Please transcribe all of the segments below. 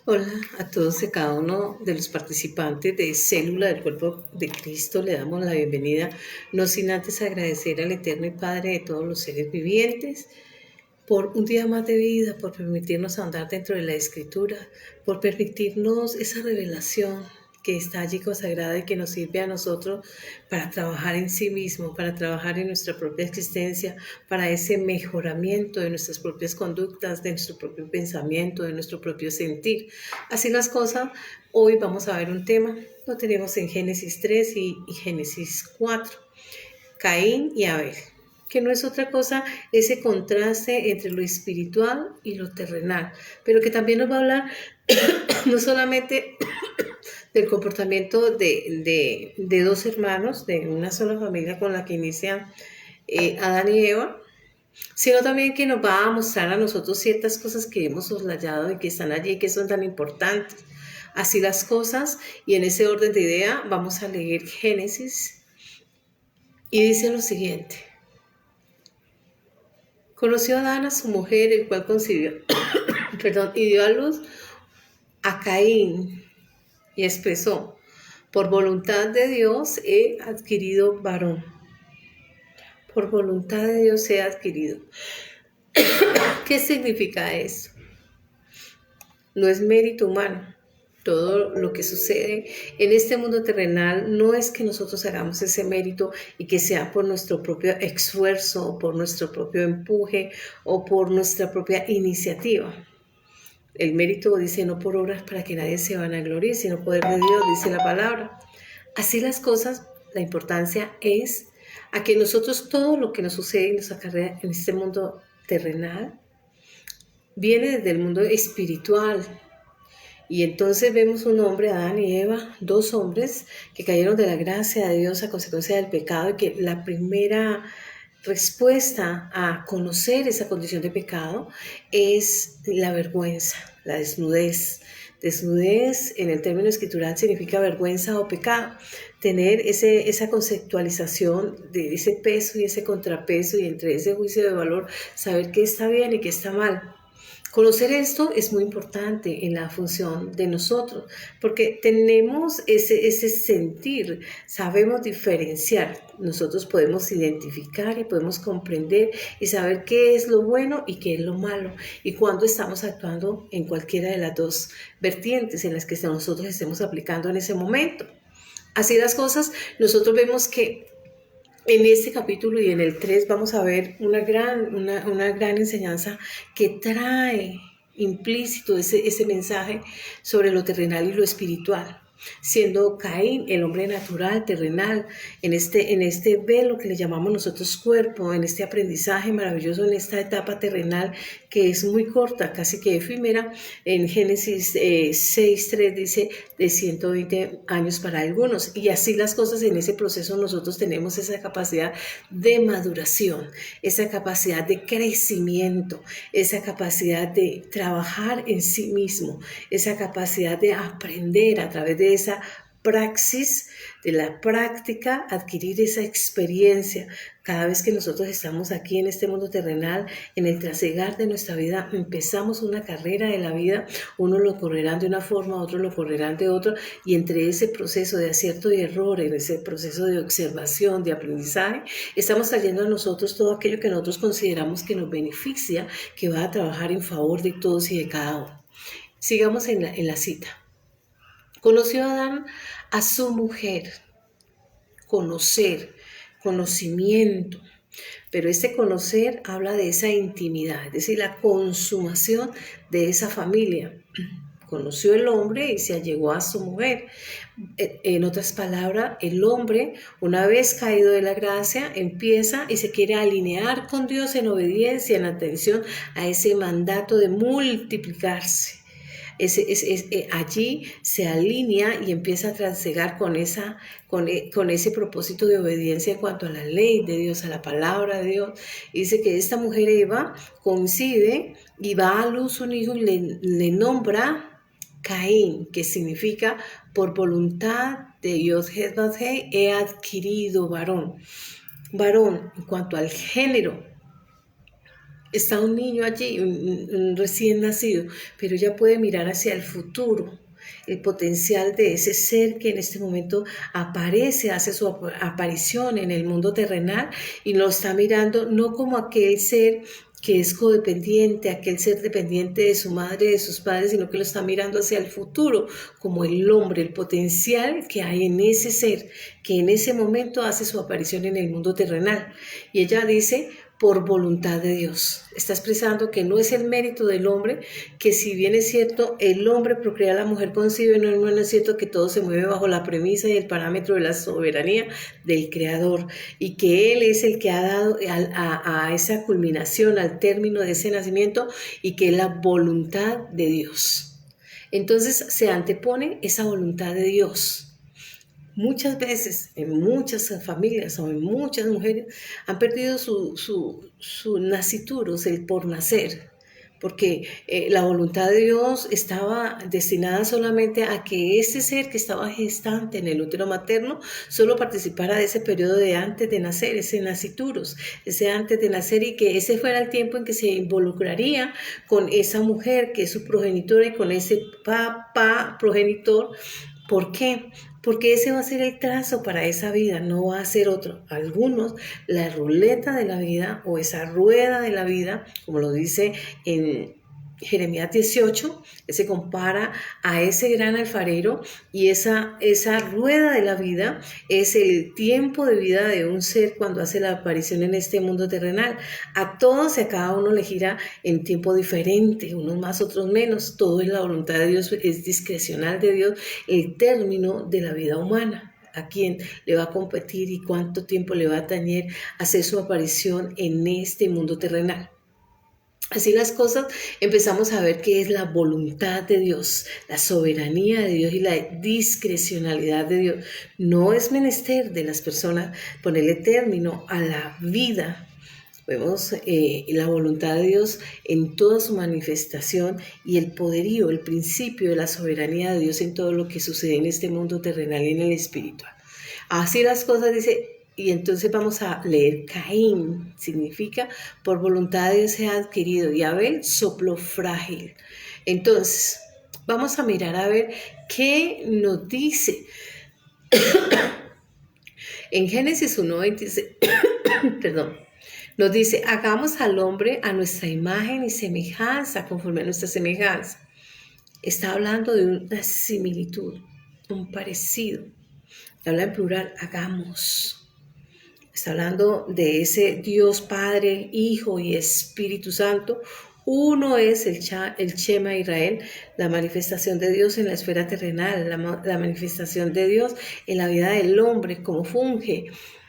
Hola a todos y cada uno de los participantes de Célula del Cuerpo de Cristo. Le damos la bienvenida, no sin antes agradecer al Eterno y Padre de todos los seres vivientes por un día más de vida, por permitirnos andar dentro de la Escritura, por permitirnos esa revelación que está allí consagrada y que nos sirve a nosotros para trabajar en sí mismo, para trabajar en nuestra propia existencia, para ese mejoramiento de nuestras propias conductas, de nuestro propio pensamiento, de nuestro propio sentir. Así las cosas, hoy vamos a ver un tema, lo tenemos en Génesis 3 y Génesis 4, Caín y Abel, que no es otra cosa ese contraste entre lo espiritual y lo terrenal, pero que también nos va a hablar no solamente del comportamiento de dos hermanos, de una sola familia con la que inician Adán y Eva, sino también que nos va a mostrar a nosotros ciertas cosas que hemos soslayado y que están allí y que son tan importantes. Así las cosas, y en ese orden de idea vamos a leer Génesis y dice lo siguiente. Conoció Adán a su mujer, el cual concibió, y dio a luz a Caín y expresó, por voluntad de Dios he adquirido varón. Por voluntad de Dios he adquirido. ¿Qué significa eso? No es mérito humano. Todo lo que sucede en este mundo terrenal no es que nosotros hagamos ese mérito y que sea por nuestro propio esfuerzo, o por nuestro propio empuje o por nuestra propia iniciativa. El mérito dice no por obras para que nadie se vanaglorie, sino poder de Dios, dice la palabra. Así las cosas, la importancia es a que nosotros todo lo que nos sucede y nos acarrea en este mundo terrenal viene desde el mundo espiritual. Y entonces vemos un hombre, Adán y Eva, dos hombres que cayeron de la gracia de Dios a consecuencia del pecado, y que la primera respuesta a conocer esa condición de pecado es la vergüenza, la desnudez. Desnudez en el término escritural significa vergüenza o pecado. Tener esa conceptualización de ese peso y ese contrapeso, y entre ese juicio de valor, saber qué está bien y qué está mal. Conocer esto es muy importante en la función de nosotros, porque tenemos ese sentir, sabemos diferenciar, nosotros podemos identificar y podemos comprender y saber qué es lo bueno y qué es lo malo, y cuándo estamos actuando en cualquiera de las dos vertientes en las que nosotros estemos aplicando en ese momento. Así las cosas, nosotros vemos que en este capítulo y en el 3 vamos a ver una gran enseñanza que trae implícito ese mensaje sobre lo terrenal y lo espiritual. Siendo Caín el hombre natural, terrenal, en este velo que le llamamos nosotros cuerpo, en este aprendizaje maravilloso, en esta etapa terrenal que es muy corta, casi que efímera. En Génesis 6:3 dice de 120 años para algunos, y así las cosas. En ese proceso nosotros tenemos esa capacidad de maduración, esa capacidad de crecimiento, esa capacidad de trabajar en sí mismo, esa capacidad de aprender a través de esa praxis, de la práctica, adquirir esa experiencia. Cada vez que nosotros estamos aquí en este mundo terrenal, en el trasegar de nuestra vida, empezamos una carrera de la vida. Uno lo correrán de una forma, otro lo correrán de otra, y entre ese proceso de acierto y error, en ese proceso de observación, de aprendizaje, estamos trayendo a nosotros todo aquello que nosotros consideramos que nos beneficia, que va a trabajar en favor de todos y de cada uno. Sigamos en la cita. Conoció Adán a su mujer. Conocer, conocimiento. Pero este conocer habla de esa intimidad, es decir, la consumación de esa familia. Conoció el hombre y se allegó a su mujer. En otras palabras, el hombre, una vez caído de la gracia, empieza y se quiere alinear con Dios en obediencia, en atención a ese mandato de multiplicarse. Allí se alinea y empieza a trasegar con ese propósito de obediencia en cuanto a la ley de Dios, a la palabra de Dios. Y dice que esta mujer Eva concibe y va a luz un hijo y le nombra Caín, que significa por voluntad de Dios he adquirido varón. Varón en cuanto al género está un niño allí, un recién nacido, pero ella puede mirar hacia el futuro, el potencial de ese ser que en este momento aparece, hace su aparición en el mundo terrenal y lo está mirando no como aquel ser que es codependiente, aquel ser dependiente de su madre, de sus padres, sino que lo está mirando hacia el futuro, como el hombre, el potencial que hay en ese ser, que en ese momento hace su aparición en el mundo terrenal. Y ella dice, por voluntad de Dios. Está expresando que no es el mérito del hombre, que si bien es cierto, el hombre procrea, la mujer concibe, no es cierto que todo se mueve bajo la premisa y el parámetro de la soberanía del Creador, y que Él es el que ha dado a esa culminación, al término de ese nacimiento, y que es la voluntad de Dios. Entonces se antepone esa voluntad de Dios. Muchas veces, en muchas familias o en muchas mujeres, han perdido su nacituros, el por nacer, porque la voluntad de Dios estaba destinada solamente a que ese ser que estaba gestante en el útero materno solo participara de ese periodo de antes de nacer, ese nacituros, ese antes de nacer, y que ese fuera el tiempo en que se involucraría con esa mujer que es su progenitora y con ese papá progenitor. ¿Por qué? Porque ese va a ser el trazo para esa vida, no va a ser otro. Algunos, la ruleta de la vida o esa rueda de la vida, como lo dice en Jeremías 18, se compara a ese gran alfarero, y esa rueda de la vida es el tiempo de vida de un ser cuando hace la aparición en este mundo terrenal. A todos y a cada uno le gira en tiempo diferente, unos más, otros menos. Todo es la voluntad de Dios, es discrecional de Dios el término de la vida humana. A quién le va a competir y cuánto tiempo le va a tañer hacer su aparición en este mundo terrenal. Así las cosas, empezamos a ver qué es la voluntad de Dios, la soberanía de Dios y la discrecionalidad de Dios. No es menester de las personas ponerle término a la vida. Vemos la voluntad de Dios en toda su manifestación y el poderío, el principio de la soberanía de Dios en todo lo que sucede en este mundo terrenal y en el espiritual. Así las cosas, dice. Y entonces vamos a leer Caín, significa por voluntad de Dios se ha adquirido, y Abel, soplo frágil. Entonces, vamos a mirar a ver qué nos dice. En Génesis 1:26, perdón, nos dice, hagamos al hombre a nuestra imagen y semejanza, conforme a nuestra semejanza. Está hablando de una similitud, un parecido. Habla en plural, hagamos. Está hablando de ese Dios Padre, Hijo y Espíritu Santo. Uno es el Shema Israel, la manifestación de Dios en la esfera terrenal, la manifestación de Dios en la vida del hombre, cómo funge.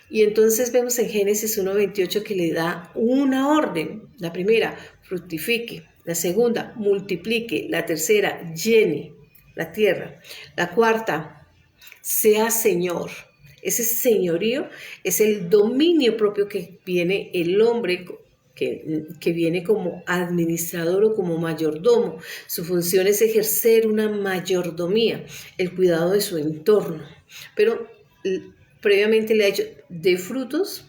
Y entonces vemos en Génesis 1:28 que le da una orden. La primera, fructifique. La segunda, multiplique. La tercera, llene la tierra. La cuarta, sea Señor. Ese señorío es el dominio propio que viene el hombre, que viene como administrador o como mayordomo. Su función es ejercer una mayordomía, el cuidado de su entorno. Pero previamente le ha dicho, de frutos,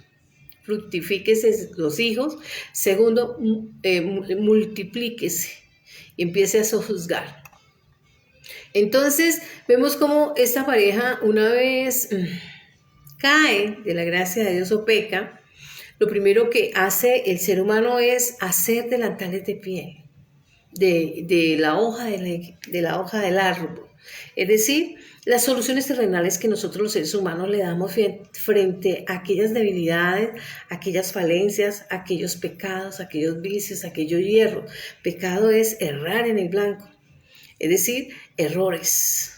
fructifíquese los hijos. Segundo, multiplíquese y empiece a sojuzgar. Entonces vemos cómo esta pareja, una vez cae de la gracia de Dios o peca, lo primero que hace el ser humano es hacer delantales de piel de la hoja del árbol. Es decir, las soluciones terrenales que nosotros los seres humanos le damos frente a aquellas debilidades, aquellas falencias, aquellos pecados, aquellos vicios, aquellos hierros. Pecado es errar en el blanco, es decir, errores.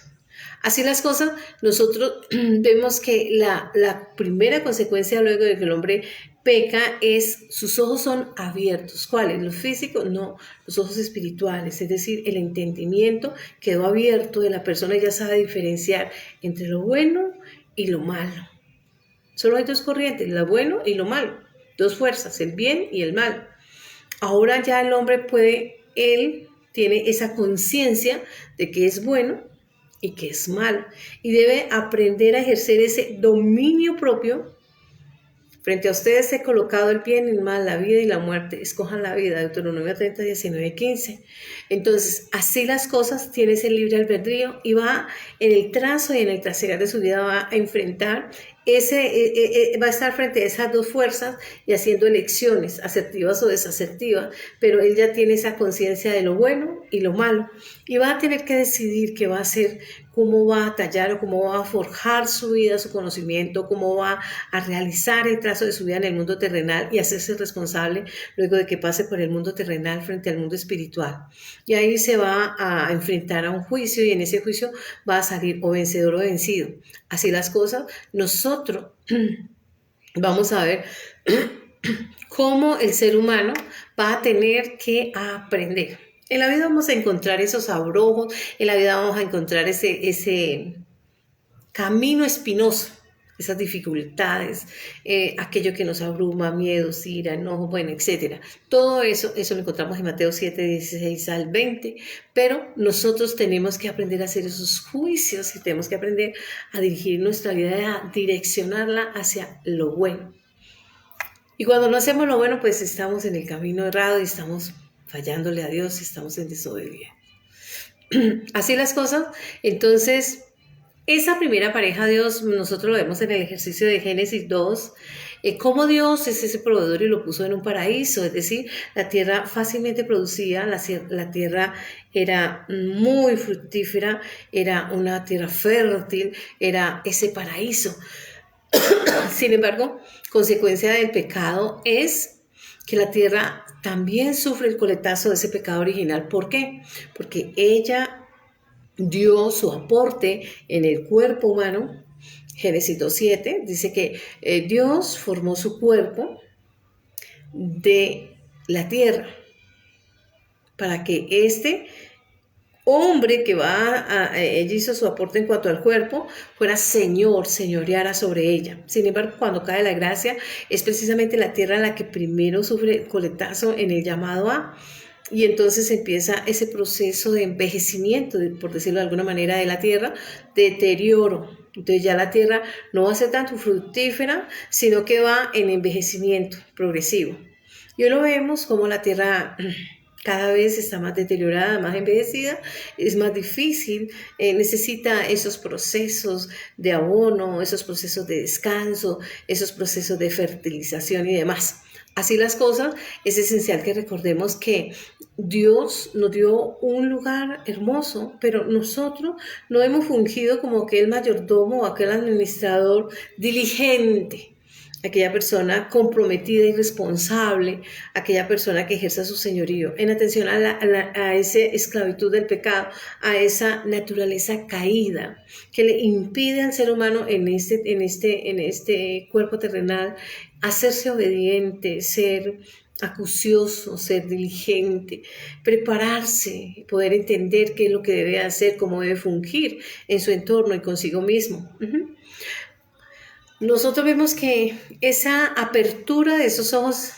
Así las cosas, nosotros vemos que la primera consecuencia luego de que el hombre peca es, sus ojos son abiertos. ¿Cuáles? ¿Los físicos? No, los ojos espirituales, es decir, el entendimiento quedó abierto de la persona y ya sabe diferenciar entre lo bueno y lo malo. Solo hay dos corrientes, lo bueno y lo malo, dos fuerzas, el bien y el mal. Ahora ya el hombre él tiene esa conciencia de que es bueno y que es malo, y debe aprender a ejercer ese dominio propio Frente a ustedes he colocado el bien y el mal, la vida y la muerte. Escojan la vida. Deuteronomio 30, 19, 15. Entonces, así las cosas, tienes el libre albedrío y va en el trazo y en el trasegar de su vida va a enfrentar va a estar frente a esas dos fuerzas y haciendo elecciones asertivas o desasertivas, pero él ya tiene esa conciencia de lo bueno y lo malo y va a tener que decidir qué va a hacer, cómo va a tallar o cómo va a forjar su vida, su conocimiento, cómo va a realizar el trazo de su vida en el mundo terrenal y hacerse responsable luego de que pase por el mundo terrenal frente al mundo espiritual. Y ahí se va a enfrentar a un juicio y en ese juicio va a salir o vencedor o vencido. Así las cosas, nosotros vamos a ver cómo el ser humano va a tener que aprender. En la vida vamos a encontrar esos abrojos, en la vida vamos a encontrar ese camino espinoso, esas dificultades, aquello que nos abruma, miedos, ira, enojo, bueno, etc. Todo eso lo encontramos en Mateo 7, 16 al 20, pero nosotros tenemos que aprender a hacer esos juicios y tenemos que aprender a dirigir nuestra vida, a direccionarla hacia lo bueno. Y cuando no hacemos lo bueno, pues estamos en el camino errado y estamos fallándole a Dios y estamos en desobediencia. Así las cosas, entonces... Esa primera pareja, Dios, nosotros lo vemos en el ejercicio de Génesis 2, cómo Dios es ese proveedor y lo puso en un paraíso, es decir, la tierra fácilmente producía, la tierra era muy fructífera, era una tierra fértil, era ese paraíso. Sin embargo, consecuencia del pecado es que la tierra también sufre el coletazo de ese pecado original. ¿Por qué? Porque ella dio su aporte en el cuerpo humano. Génesis 2:7 dice que Dios formó su cuerpo de la tierra para que este hombre que ella hizo su aporte en cuanto al cuerpo, fuera señoreara sobre ella. Sin embargo, cuando cae la gracia, es precisamente la tierra la que primero sufre el coletazo en el llamado a. Y entonces empieza ese proceso de envejecimiento, por decirlo de alguna manera, de la tierra, deterioro. Entonces ya la tierra no va a ser tanto fructífera, sino que va en envejecimiento progresivo. Y hoy lo vemos como la tierra cada vez está más deteriorada, más envejecida, es más difícil, necesita esos procesos de abono, esos procesos de descanso, esos procesos de fertilización y demás. Así las cosas, es esencial que recordemos que Dios nos dio un lugar hermoso, pero nosotros no hemos fungido como aquel mayordomo o aquel administrador diligente, aquella persona comprometida y responsable, aquella persona que ejerza su señorío, en atención a esa esclavitud del pecado, a esa naturaleza caída que le impide al ser humano en este cuerpo terrenal hacerse obediente, ser acucioso, ser diligente, prepararse, poder entender qué es lo que debe hacer, cómo debe fungir en su entorno y consigo mismo. Nosotros vemos que esa apertura de esos ojos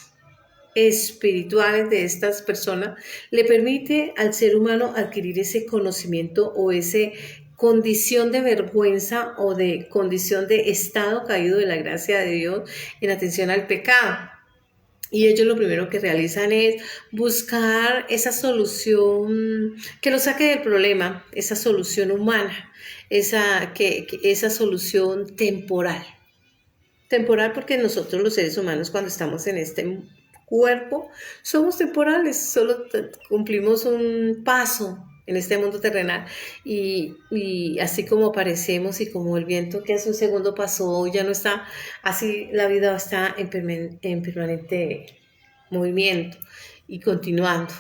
espirituales de estas personas le permite al ser humano adquirir ese conocimiento o ese condición de vergüenza o de condición de estado caído de la gracia de Dios en atención al pecado. Y ellos lo primero que realizan es buscar esa solución que los saque del problema, esa solución humana, esa solución temporal. Temporal porque nosotros los seres humanos cuando estamos en este cuerpo somos temporales, solo cumplimos un paso en este mundo terrenal y así como aparecemos y como el viento que hace un segundo pasó ya no está, así la vida está en permanente movimiento y continuando.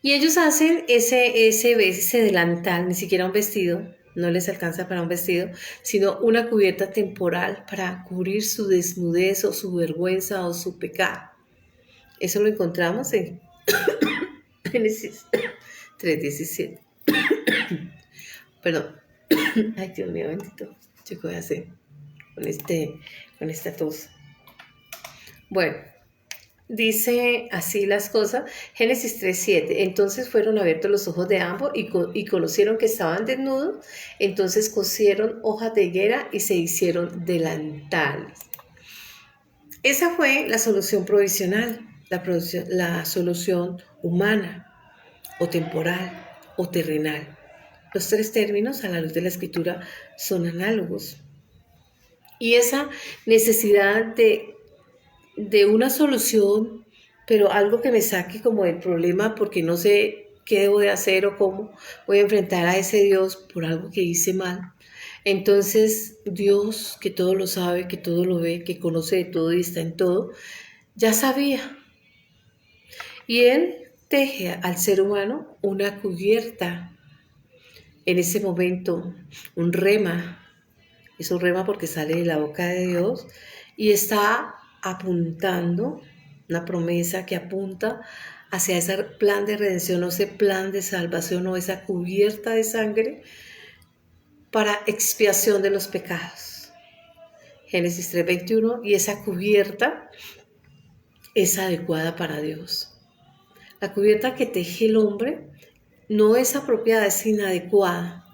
Y ellos hacen ese delantal, ni siquiera un vestido, no les alcanza para un vestido, sino una cubierta temporal para cubrir su desnudez o su vergüenza o su pecado. Eso lo encontramos en Génesis 3:17. Perdón. Ay, Dios mío, bendito. ¿Qué voy a hacer con esta tos? Bueno, dice así las cosas, Génesis 3:7. Entonces fueron abiertos los ojos de ambos y conocieron que estaban desnudos. Entonces cosieron hojas de higuera y se hicieron delantales. Esa fue la solución provisional, la solución humana o temporal o terrenal. Los tres términos a la luz de la escritura son análogos. Y esa necesidad de una solución, pero algo que me saque como del problema porque no sé qué debo de hacer o cómo voy a enfrentar a ese Dios por algo que hice mal. Entonces Dios, que todo lo sabe, que todo lo ve, que conoce de todo y está en todo, ya sabía. Y Él teje al ser humano una cubierta en ese momento, un rema. Es un rema porque sale de la boca de Dios y está apuntando, una promesa que apunta hacia ese plan de redención o ese plan de salvación o esa cubierta de sangre para expiación de los pecados. Génesis 3:21, y esa cubierta es adecuada para Dios. La cubierta que teje el hombre no es apropiada, es inadecuada.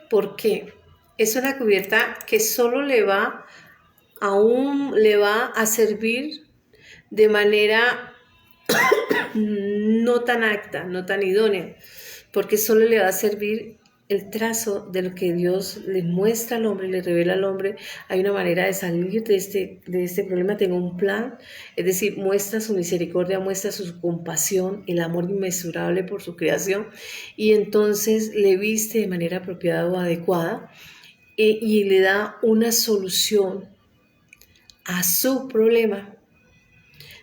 ¿Por qué? Es una cubierta que solo le va a servir de manera no tan apta, no tan idónea, porque solo le va a servir el trazo de lo que Dios le muestra al hombre, le revela al hombre. Hay una manera de salir de este problema, tengo un plan, es decir, muestra su misericordia, muestra su compasión, el amor inmesurable por su creación, y entonces le viste de manera apropiada o adecuada y le da una solución a su problema.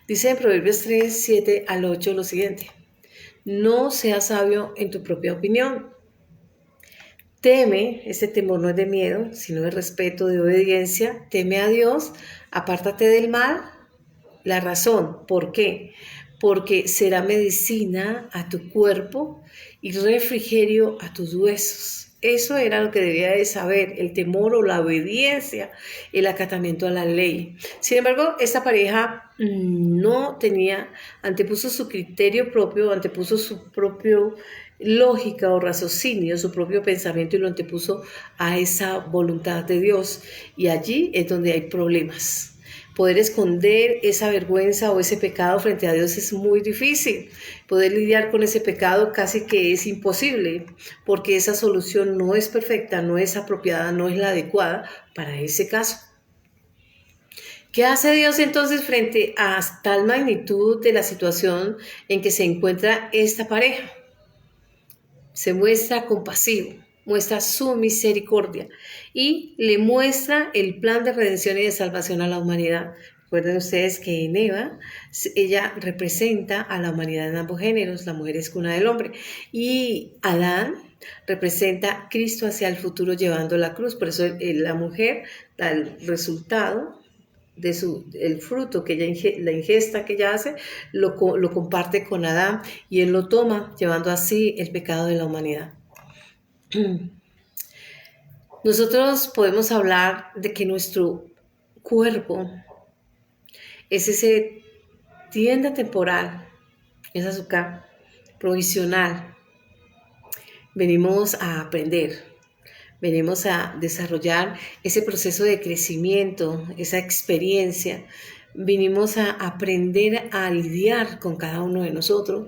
Dice en Proverbios 3, 7 al 8 lo siguiente: no seas sabio en tu propia opinión. Teme, ese temor no es de miedo, sino de respeto, de obediencia. Teme a Dios, apártate del mal. La razón, ¿por qué? Porque será medicina a tu cuerpo y refrigerio a tus huesos. Eso era lo que debía de saber, el temor o la obediencia, el acatamiento a la ley. Sin embargo, esta pareja no antepuso su criterio propio, antepuso su propio lógica o raciocinio, su propio pensamiento, y lo antepuso a esa voluntad de Dios. Y allí es donde hay problemas. Poder esconder esa vergüenza o ese pecado frente a Dios es muy difícil. Poder lidiar con ese pecado casi que es imposible, porque esa solución no es perfecta, no es apropiada, no es la adecuada para ese caso. ¿Qué hace Dios entonces frente a tal magnitud de la situación en que se encuentra esta pareja? Se muestra compasivo, muestra su misericordia y le muestra el plan de redención y de salvación a la humanidad. Recuerden ustedes que en Eva, ella representa a la humanidad en ambos géneros, la mujer es cuna del hombre, y Adán representa a Cristo hacia el futuro llevando la cruz. Por eso la mujer da el resultado el fruto que la ingesta que ella hace, lo comparte con Adán y él lo toma, llevando así el pecado de la humanidad. Nosotros podemos hablar de que nuestro cuerpo es ese tienda temporal, es azúcar provisional. Venimos a aprender. Venimos a desarrollar ese proceso de crecimiento, esa experiencia. Vinimos a aprender a lidiar con cada uno de nosotros,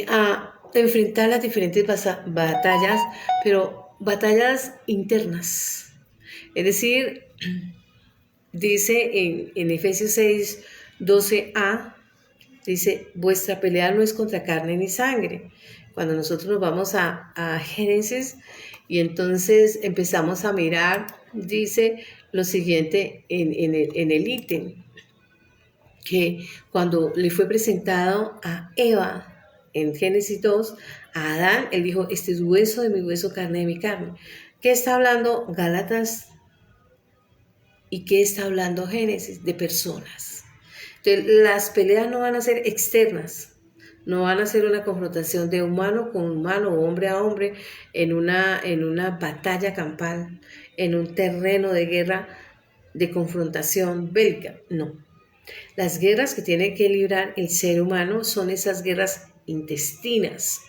a enfrentar las diferentes batallas, pero batallas internas. Es decir, dice en Efesios 6, 12a, dice, vuestra pelea no es contra carne ni sangre. Cuando nosotros nos vamos a Génesis y entonces empezamos a mirar, dice lo siguiente en el ítem, que cuando le fue presentado a Eva en Génesis 2, a Adán, él dijo, este es hueso de mi hueso, carne de mi carne. ¿Qué está hablando Gálatas? ¿Y qué está hablando Génesis? De personas. Entonces, las peleas no van a ser externas, no van a ser una confrontación de humano con humano, hombre a hombre, en una batalla campal, en un terreno de guerra, de confrontación bélica. No. Las guerras que tiene que librar el ser humano son esas guerras intestinas,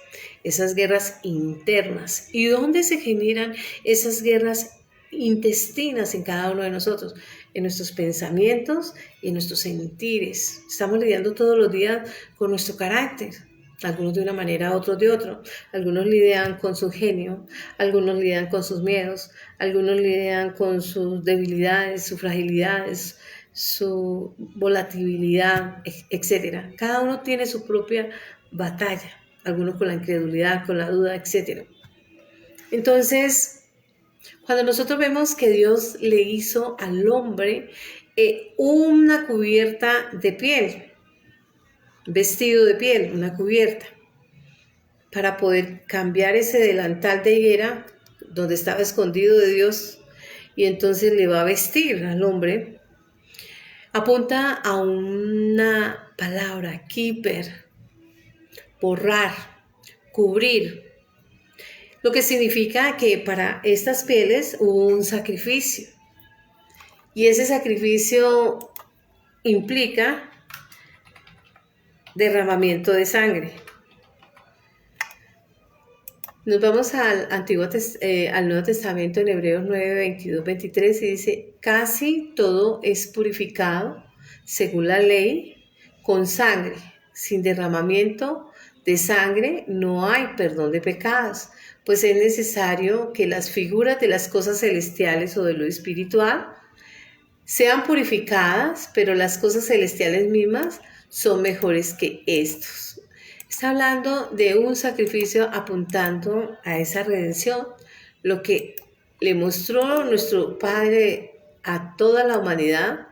esas guerras internas. ¿Y dónde se generan esas guerras intestinas en cada uno de nosotros? en nuestros pensamientos y en nuestros sentires. Estamos lidiando todos los días con nuestro carácter, algunos de una manera, otros de otro. Algunos lidian con su genio, algunos lidian con sus miedos, algunos lidian con sus debilidades, sus fragilidades, su volatilidad, etc. Cada uno tiene su propia batalla, algunos con la incredulidad, con la duda, etc. Entonces, cuando nosotros vemos que Dios le hizo al hombre una cubierta de piel, vestido de piel, una cubierta, para poder cambiar ese delantal de higuera donde estaba escondido de Dios, y entonces le va a vestir al hombre, apunta a una palabra, kippur, borrar, cubrir, lo que significa que para estas pieles hubo un sacrificio, y ese sacrificio implica derramamiento de sangre. Nos vamos al al Nuevo Testamento en Hebreos 9, 22, 23 y dice: casi todo es purificado según la ley con sangre. Sin derramamiento de sangre no hay perdón de pecados, pues es necesario que las figuras de las cosas celestiales o de lo espiritual sean purificadas, pero las cosas celestiales mismas son mejores que estos. Está hablando de un sacrificio apuntando a esa redención, lo que le mostró nuestro Padre a toda la humanidad.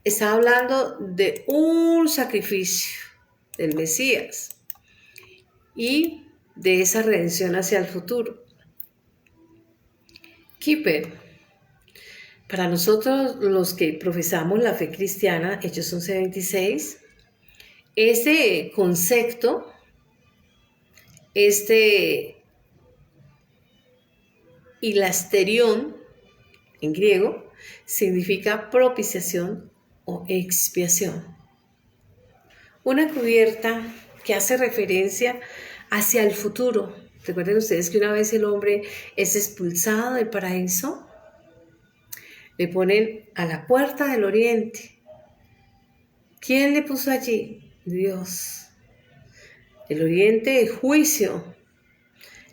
Está hablando de un sacrificio del Mesías y de esa redención hacia el futuro. Kippur. Para nosotros, los que profesamos la fe cristiana, Hechos 11:26, este concepto, hilasterión en griego, significa propiciación o expiación. Una cubierta que hace referencia hacia el futuro. Recuerden ustedes que una vez el hombre es expulsado del paraíso, le ponen a la puerta del oriente. ¿Quién le puso allí? Dios. El oriente, el juicio.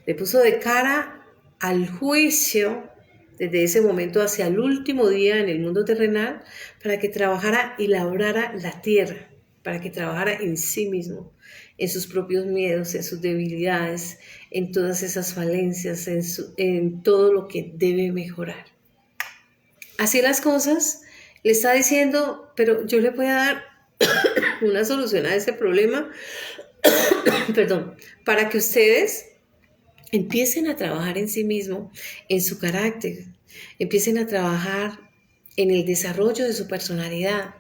Le puso de cara al juicio desde ese momento hacia el último día en el mundo terrenal, para que trabajara y labrara la tierra, para que trabajara en sí mismo, en sus propios miedos, en sus debilidades, en todas esas falencias, en todo lo que debe mejorar. Así las cosas, le está diciendo: pero yo le voy a dar una solución a ese problema, para que ustedes empiecen a trabajar en sí mismo, en su carácter, empiecen a trabajar en el desarrollo de su personalidad,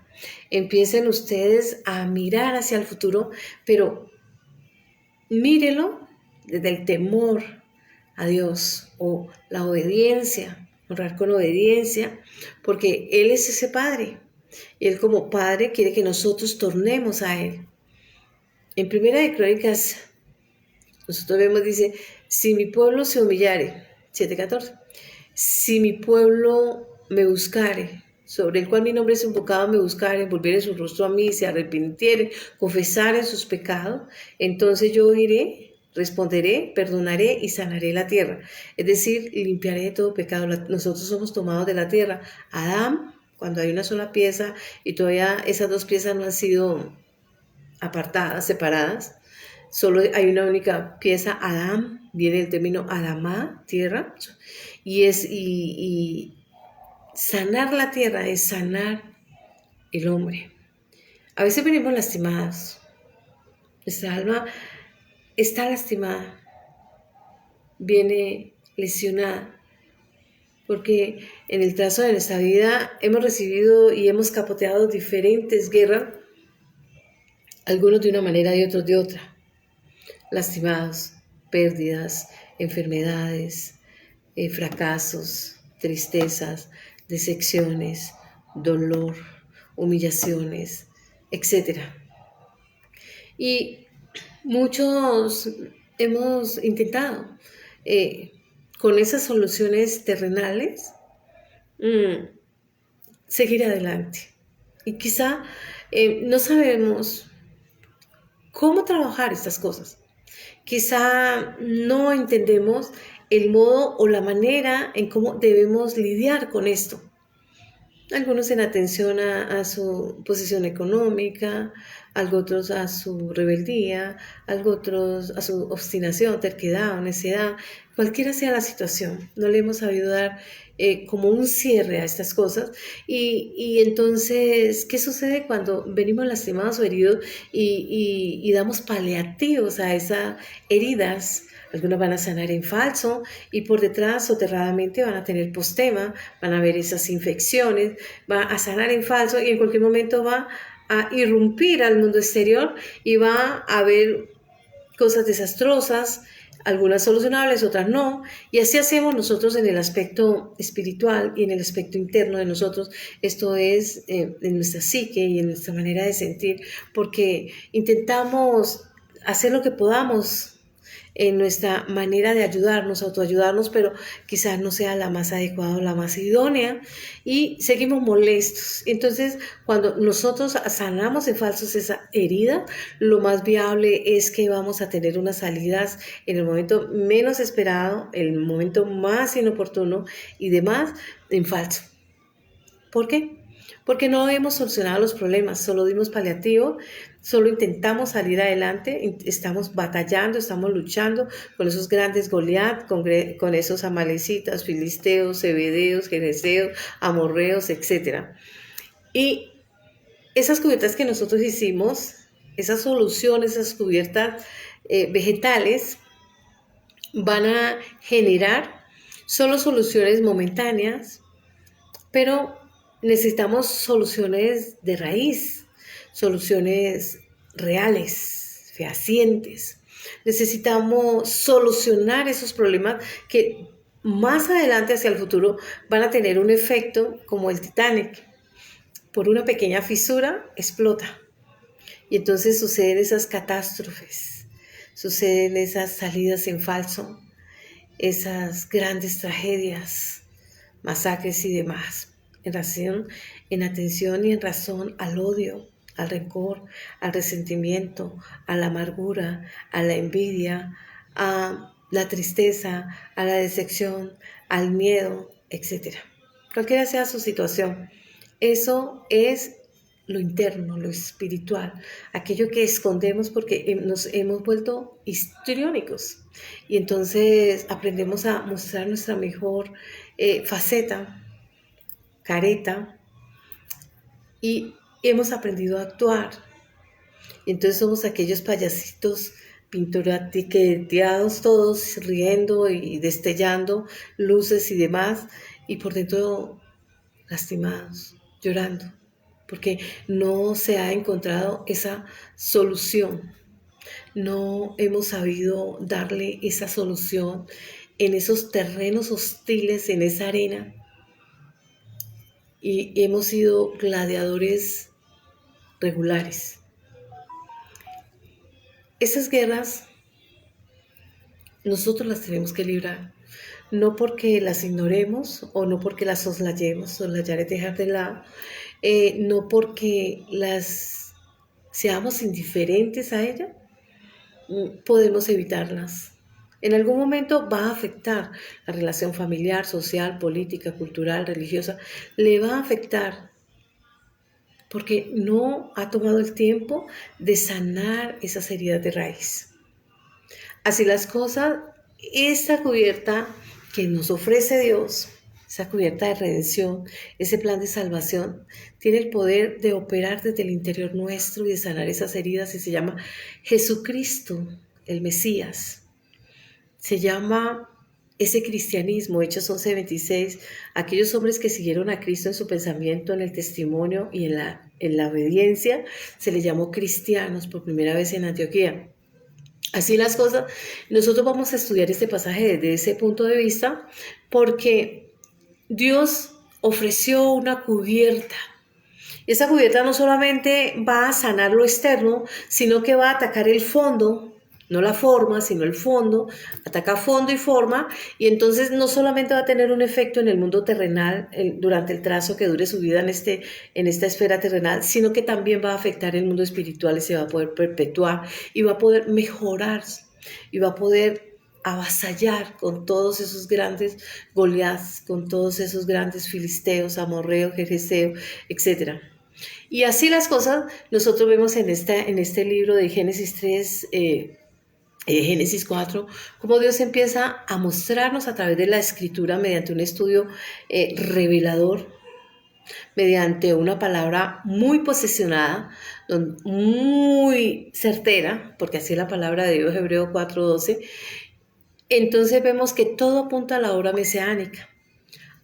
empiecen ustedes a mirar hacia el futuro, pero mírelo desde el temor a Dios o la obediencia, honrar con obediencia, porque Él es ese Padre, y Él como Padre quiere que nosotros tornemos a Él. En Primera de Crónicas, nosotros vemos, dice: si mi pueblo se humillare, 7:14, si mi pueblo me buscare, sobre el cual mi nombre es invocado, me buscare, volviere su rostro a mí, se arrepintiere, confesare sus pecados, entonces yo iré, responderé, perdonaré y sanaré la tierra. Es decir, limpiaré de todo pecado. Nosotros somos tomados de la tierra. Adán, cuando hay una sola pieza y todavía esas dos piezas no han sido apartadas, separadas, solo hay una única pieza, Adán, viene el término Adamá, tierra, y sanar la tierra es sanar el hombre. A veces venimos lastimados, nuestra alma está lastimada, viene lesionada, porque en el trazo de nuestra vida hemos recibido y hemos capoteado diferentes guerras, algunos de una manera y otros de otra. Lastimados, pérdidas, enfermedades, fracasos, tristezas, decepciones, dolor, humillaciones, etc. Y muchos hemos intentado con esas soluciones terrenales seguir adelante. Y quizá no sabemos cómo trabajar estas cosas. Quizá no entendemos el modo o la manera en cómo debemos lidiar con esto. Algunos en atención a su posición económica, algo otros a su rebeldía, algo otros a su obstinación, terquedad o necedad, cualquiera sea la situación. No le hemos sabido dar como un cierre a estas cosas. Y entonces, ¿qué sucede cuando venimos lastimados o heridos y damos paliativos a esas heridas? Algunos van a sanar en falso y por detrás, soterradamente, van a tener postema, van a ver esas infecciones, va a sanar en falso y en cualquier momento va a irrumpir al mundo exterior y va a haber cosas desastrosas, algunas solucionables, otras no, y así hacemos nosotros en el aspecto espiritual y en el aspecto interno de nosotros. Esto es en nuestra psique y en nuestra manera de sentir, porque intentamos hacer lo que podamos en nuestra manera de ayudarnos, autoayudarnos, pero quizás no sea la más adecuada o la más idónea y seguimos molestos. Entonces, cuando nosotros sanamos en falsos esa herida, lo más viable es que vamos a tener unas salidas en el momento menos esperado, el momento más inoportuno y demás en falso. ¿Por qué? Porque no hemos solucionado los problemas, solo dimos paliativo, solo intentamos salir adelante, estamos batallando, estamos luchando con esos grandes Goliat, con esos amalecitas, filisteos, zebedeos, geneseos, amorreos, etc. Y esas cubiertas que nosotros hicimos, esas soluciones, esas cubiertas vegetales, van a generar solo soluciones momentáneas, pero necesitamos soluciones de raíz, soluciones reales, fehacientes. Necesitamos solucionar esos problemas que más adelante hacia el futuro van a tener un efecto como el Titanic. Por una pequeña fisura explota. Y entonces suceden esas catástrofes, suceden esas salidas en falso, esas grandes tragedias, masacres y demás, en atención y en razón al odio, al rencor, al resentimiento, a la amargura, a la envidia, a la tristeza, a la decepción, al miedo, etc. Cualquiera sea su situación, eso es lo interno, lo espiritual, aquello que escondemos porque nos hemos vuelto histriónicos. Y entonces aprendemos a mostrar nuestra mejor faceta, careta, y hemos aprendido a actuar. Y entonces somos aquellos payasitos pintoratiqueteados todos, riendo y destellando luces y demás, y por dentro lastimados, llorando, porque no se ha encontrado esa solución. No hemos sabido darle esa solución en esos terrenos hostiles, en esa arena. Y hemos sido gladiadores regulares. Esas guerras nosotros las tenemos que librar. No porque las ignoremos o no porque las soslayemos, soslayar es dejar de lado, no porque las seamos indiferentes a ellas, podemos evitarlas. En algún momento va a afectar la relación familiar, social, política, cultural, religiosa, le va a afectar porque no ha tomado el tiempo de sanar esas heridas de raíz. Así las cosas, esta cubierta que nos ofrece Dios, esa cubierta de redención, ese plan de salvación, tiene el poder de operar desde el interior nuestro y de sanar esas heridas y se llama Jesucristo, el Mesías. Se llama ese cristianismo, Hechos 11:26, aquellos hombres que siguieron a Cristo en su pensamiento, en el testimonio y en la obediencia, se les llamó cristianos por primera vez en Antioquía. Así las cosas, nosotros vamos a estudiar este pasaje desde ese punto de vista porque Dios ofreció una cubierta. Esa cubierta no solamente va a sanar lo externo, sino que va a atacar el fondo no la forma, sino el fondo, ataca fondo y forma, y entonces no solamente va a tener un efecto en el mundo terrenal durante el trazo que dure su vida en esta esfera terrenal, sino que también va a afectar el mundo espiritual y se va a poder perpetuar y va a poder mejorar y va a poder avasallar con todos esos grandes Goliaths, con todos esos grandes filisteos, amorreos, jereseos, etc. Y así las cosas nosotros vemos en este libro de Génesis 3, Génesis 4, cómo Dios empieza a mostrarnos a través de la escritura mediante un estudio revelador, mediante una palabra muy posesionada, muy certera, porque así es la palabra de Dios, Hebreo 4:12. Entonces vemos que todo apunta a la obra mesiánica,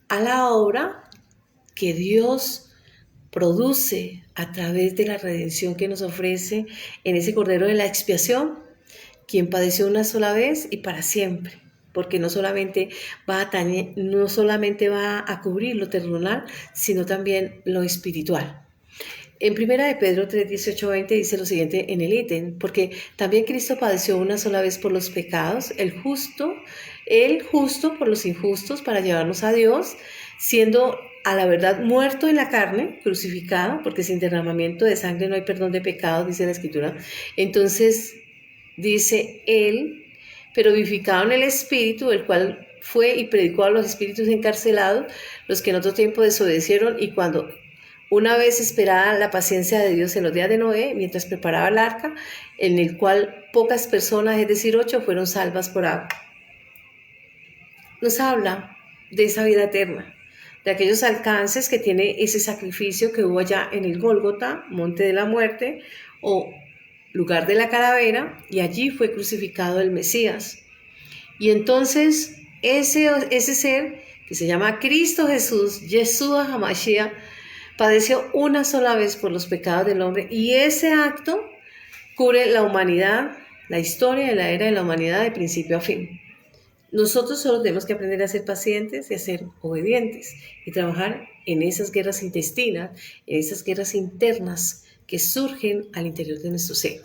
a la obra que Dios produce a través de la redención que nos ofrece en ese Cordero de la Expiación, quien padeció una sola vez y para siempre, porque no solamente va a cubrir lo terrenal, sino también lo espiritual. En 1 de Pedro 3, 18, 20 dice lo siguiente en el ítem, porque también Cristo padeció una sola vez por los pecados, el justo por los injustos, para llevarnos a Dios, siendo a la verdad muerto en la carne, crucificado, porque sin derramamiento de sangre no hay perdón de pecados, dice la Escritura. Entonces dice él, pero vivificado en el Espíritu, el cual fue y predicó a los espíritus encarcelados, los que en otro tiempo desobedecieron, y cuando una vez esperada la paciencia de Dios en los días de Noé, mientras preparaba el arca, en el cual pocas personas, es decir, 8, fueron salvas por agua. Nos habla de esa vida eterna, de aquellos alcances que tiene ese sacrificio que hubo allá en el Gólgota, monte de la muerte, o lugar de la calavera, y allí fue crucificado el Mesías. Y entonces ese ser que se llama Cristo Jesús, Yeshua HaMashiach, padeció una sola vez por los pecados del hombre, y ese acto cubre la humanidad, la historia de la era de la humanidad de principio a fin. Nosotros solo tenemos que aprender a ser pacientes y a ser obedientes y trabajar en esas guerras intestinas, en esas guerras internas que surgen al interior de nuestro ser.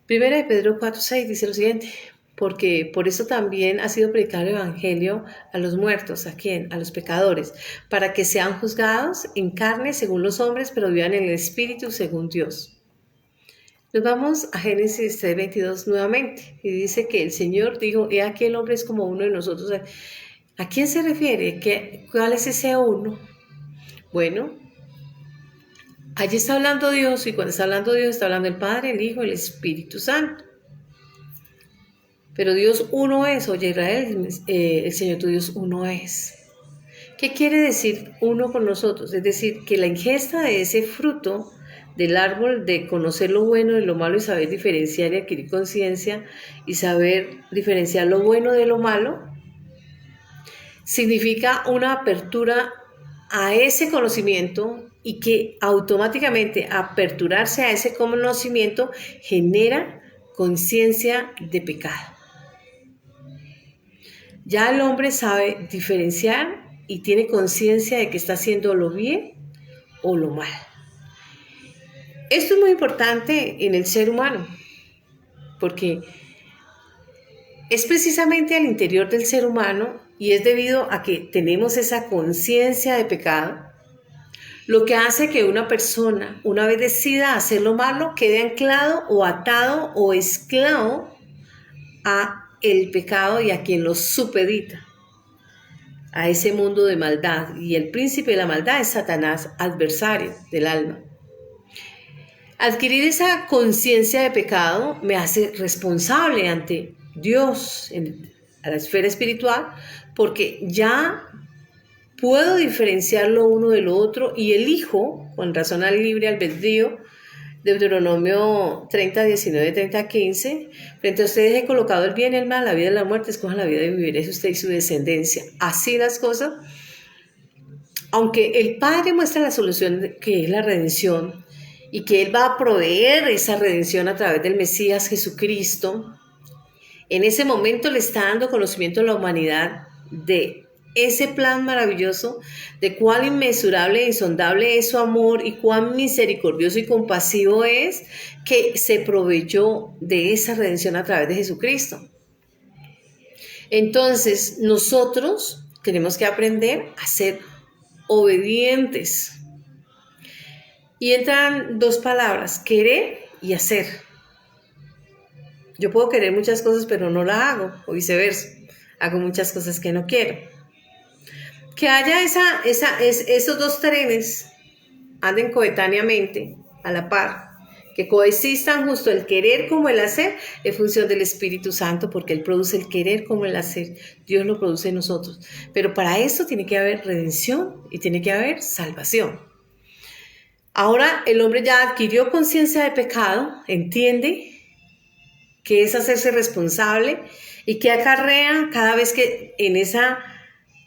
1 de Pedro 4:6 dice lo siguiente: porque por eso también ha sido predicado el Evangelio a los muertos. ¿A quién? A los pecadores, para que sean juzgados en carne según los hombres, pero vivan en el Espíritu según Dios. Nos vamos a Génesis 3:22 nuevamente, y dice que el Señor dijo: he aquí el hombre es como uno de nosotros. ¿A quién se refiere? ¿Cuál es ese uno? Bueno, allí está hablando Dios, y cuando está hablando Dios, está hablando el Padre, el Hijo, el Espíritu Santo. Pero Dios uno es. Oye, Israel, el Señor tu Dios uno es. ¿Qué quiere decir uno con nosotros? Es decir, que la ingesta de ese fruto del árbol de conocer lo bueno de lo malo y saber diferenciar y adquirir conciencia y saber diferenciar lo bueno de lo malo, significa una apertura a ese conocimiento, y que automáticamente aperturarse a ese conocimiento genera conciencia de pecado. Ya el hombre sabe diferenciar y tiene conciencia de que está haciendo lo bien o lo mal. Esto es muy importante en el ser humano, porque es precisamente al interior del ser humano, y es debido a que tenemos esa conciencia de pecado, lo que hace que una persona, una vez decida hacer lo malo, quede anclado o atado o esclavo a el pecado y a quien lo supedita, a ese mundo de maldad. Y el príncipe de la maldad es Satanás, adversario del alma. Adquirir esa conciencia de pecado me hace responsable ante Dios, a la esfera espiritual, porque ya puedo diferenciar lo uno de lo otro y elijo con razón al libre albedrío. Deuteronomio 30, 19, 30, 15. Frente a ustedes he colocado el bien y el mal, la vida y la muerte. Escojan la vida y viviréis usted y su descendencia. Así las cosas. Aunque el Padre muestra la solución, que es la redención, y que Él va a proveer esa redención a través del Mesías Jesucristo, en ese momento le está dando conocimiento a la humanidad de ese plan maravilloso de cuán inmesurable e insondable es su amor y cuán misericordioso y compasivo es, que se proveyó de esa redención a través de Jesucristo. Entonces, nosotros tenemos que aprender a ser obedientes. Y entran dos palabras, querer y hacer. Yo puedo querer muchas cosas, pero no las hago, o viceversa. Hago muchas cosas que no quiero. Que haya esos dos trenes anden coetáneamente, a la par, que coexistan justo el querer como el hacer, en función del Espíritu Santo, porque Él produce el querer como el hacer. Dios lo produce en nosotros. Pero para eso tiene que haber redención y tiene que haber salvación. Ahora el hombre ya adquirió conciencia de pecado, entiende que es hacerse responsable y que acarrea cada vez que en esa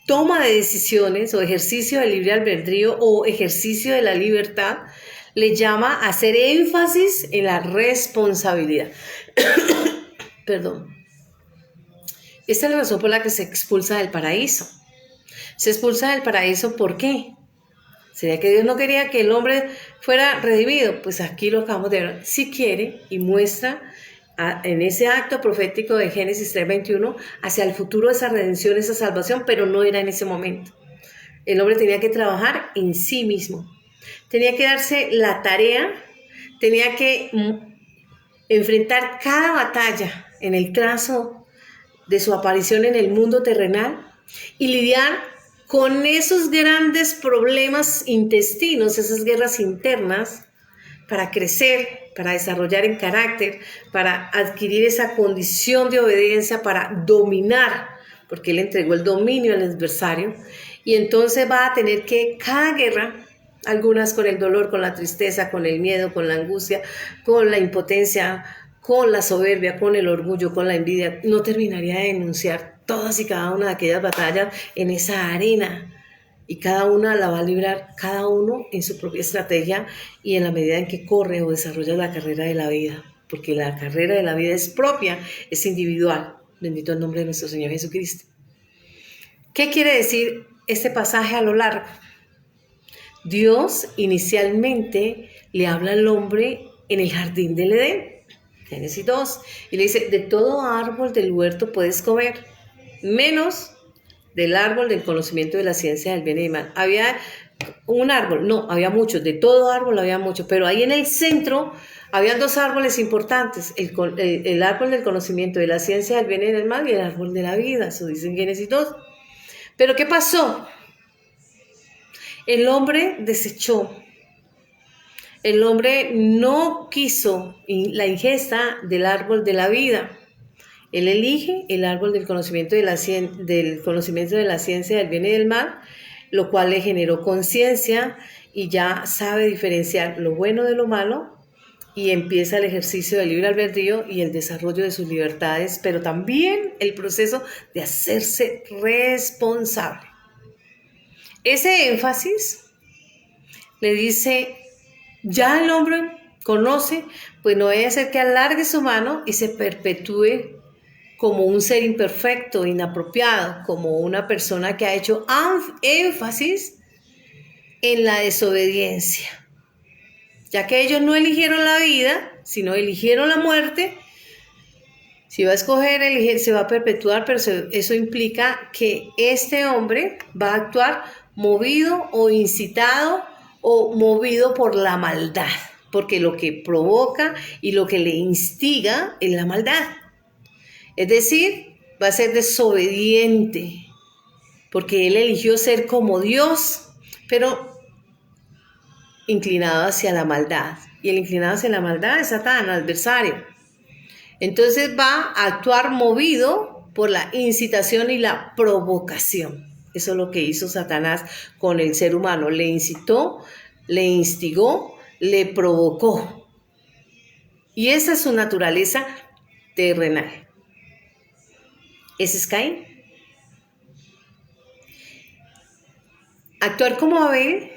toma de decisiones o ejercicio del libre albedrío o ejercicio de la libertad, le llama a hacer énfasis en la responsabilidad. Perdón. Esta es la razón por la que se expulsa del paraíso. Se expulsa del paraíso, ¿por qué? ¿Sería que Dios no quería que el hombre fuera redimido? Pues aquí lo acabamos de ver. Sí quiere y muestra en ese acto profético de Génesis 3:21 hacia el futuro esa redención, esa salvación, pero no era en ese momento. El hombre tenía que trabajar en sí mismo. Tenía que darse la tarea, tenía que enfrentar cada batalla en el trazo de su aparición en el mundo terrenal y lidiar con esos grandes problemas intestinos, esas guerras internas, para crecer, para desarrollar en carácter, para adquirir esa condición de obediencia, para dominar, porque Él entregó el dominio al adversario, y entonces va a tener que cada guerra, algunas con el dolor, con la tristeza, con el miedo, con la angustia, con la impotencia, con la soberbia, con el orgullo, con la envidia, no terminaría de denunciar todas y cada una de aquellas batallas en esa arena. Y cada una la va a librar, cada uno en su propia estrategia y en la medida en que corre o desarrolla la carrera de la vida. Porque la carrera de la vida es propia, es individual. Bendito el nombre de nuestro Señor Jesucristo. ¿Qué quiere decir este pasaje a lo largo? Dios inicialmente le habla al hombre en el jardín del Edén, Génesis 2, y le dice, de todo árbol del huerto puedes comer, menos del árbol del conocimiento de la ciencia del bien y del mal. ¿Había un árbol? No, había muchos, de todo árbol había muchos, pero ahí en el centro habían dos árboles importantes, el árbol del conocimiento de la ciencia del bien y del mal y el árbol de la vida, eso dice en Génesis 2. Pero ¿qué pasó? El hombre desechó, el hombre no quiso la ingesta del árbol de la vida. Él elige el árbol del conocimiento de la ciencia del bien y del mal, lo cual le generó conciencia y ya sabe diferenciar lo bueno de lo malo y empieza el ejercicio del libre albedrío y el desarrollo de sus libertades, pero también el proceso de hacerse responsable. Ese énfasis le dice, ya el hombre conoce, pues no vaya a ser que alargue su mano y se perpetúe como un ser imperfecto, inapropiado, como una persona que ha hecho énfasis en la desobediencia. Ya que ellos no eligieron la vida, sino eligieron la muerte, si va a escoger, se va a perpetuar, pero eso implica que este hombre va a actuar movido o incitado o movido por la maldad, porque lo que provoca y lo que le instiga es la maldad. Es decir, va a ser desobediente, porque él eligió ser como Dios, pero inclinado hacia la maldad. Y el inclinado hacia la maldad es Satán, el adversario. Entonces va a actuar movido por la incitación y la provocación. Eso es lo que hizo Satanás con el ser humano. Le incitó, le instigó, le provocó. Y esa es su naturaleza terrenal. Ese es Caín. Actuar como Abel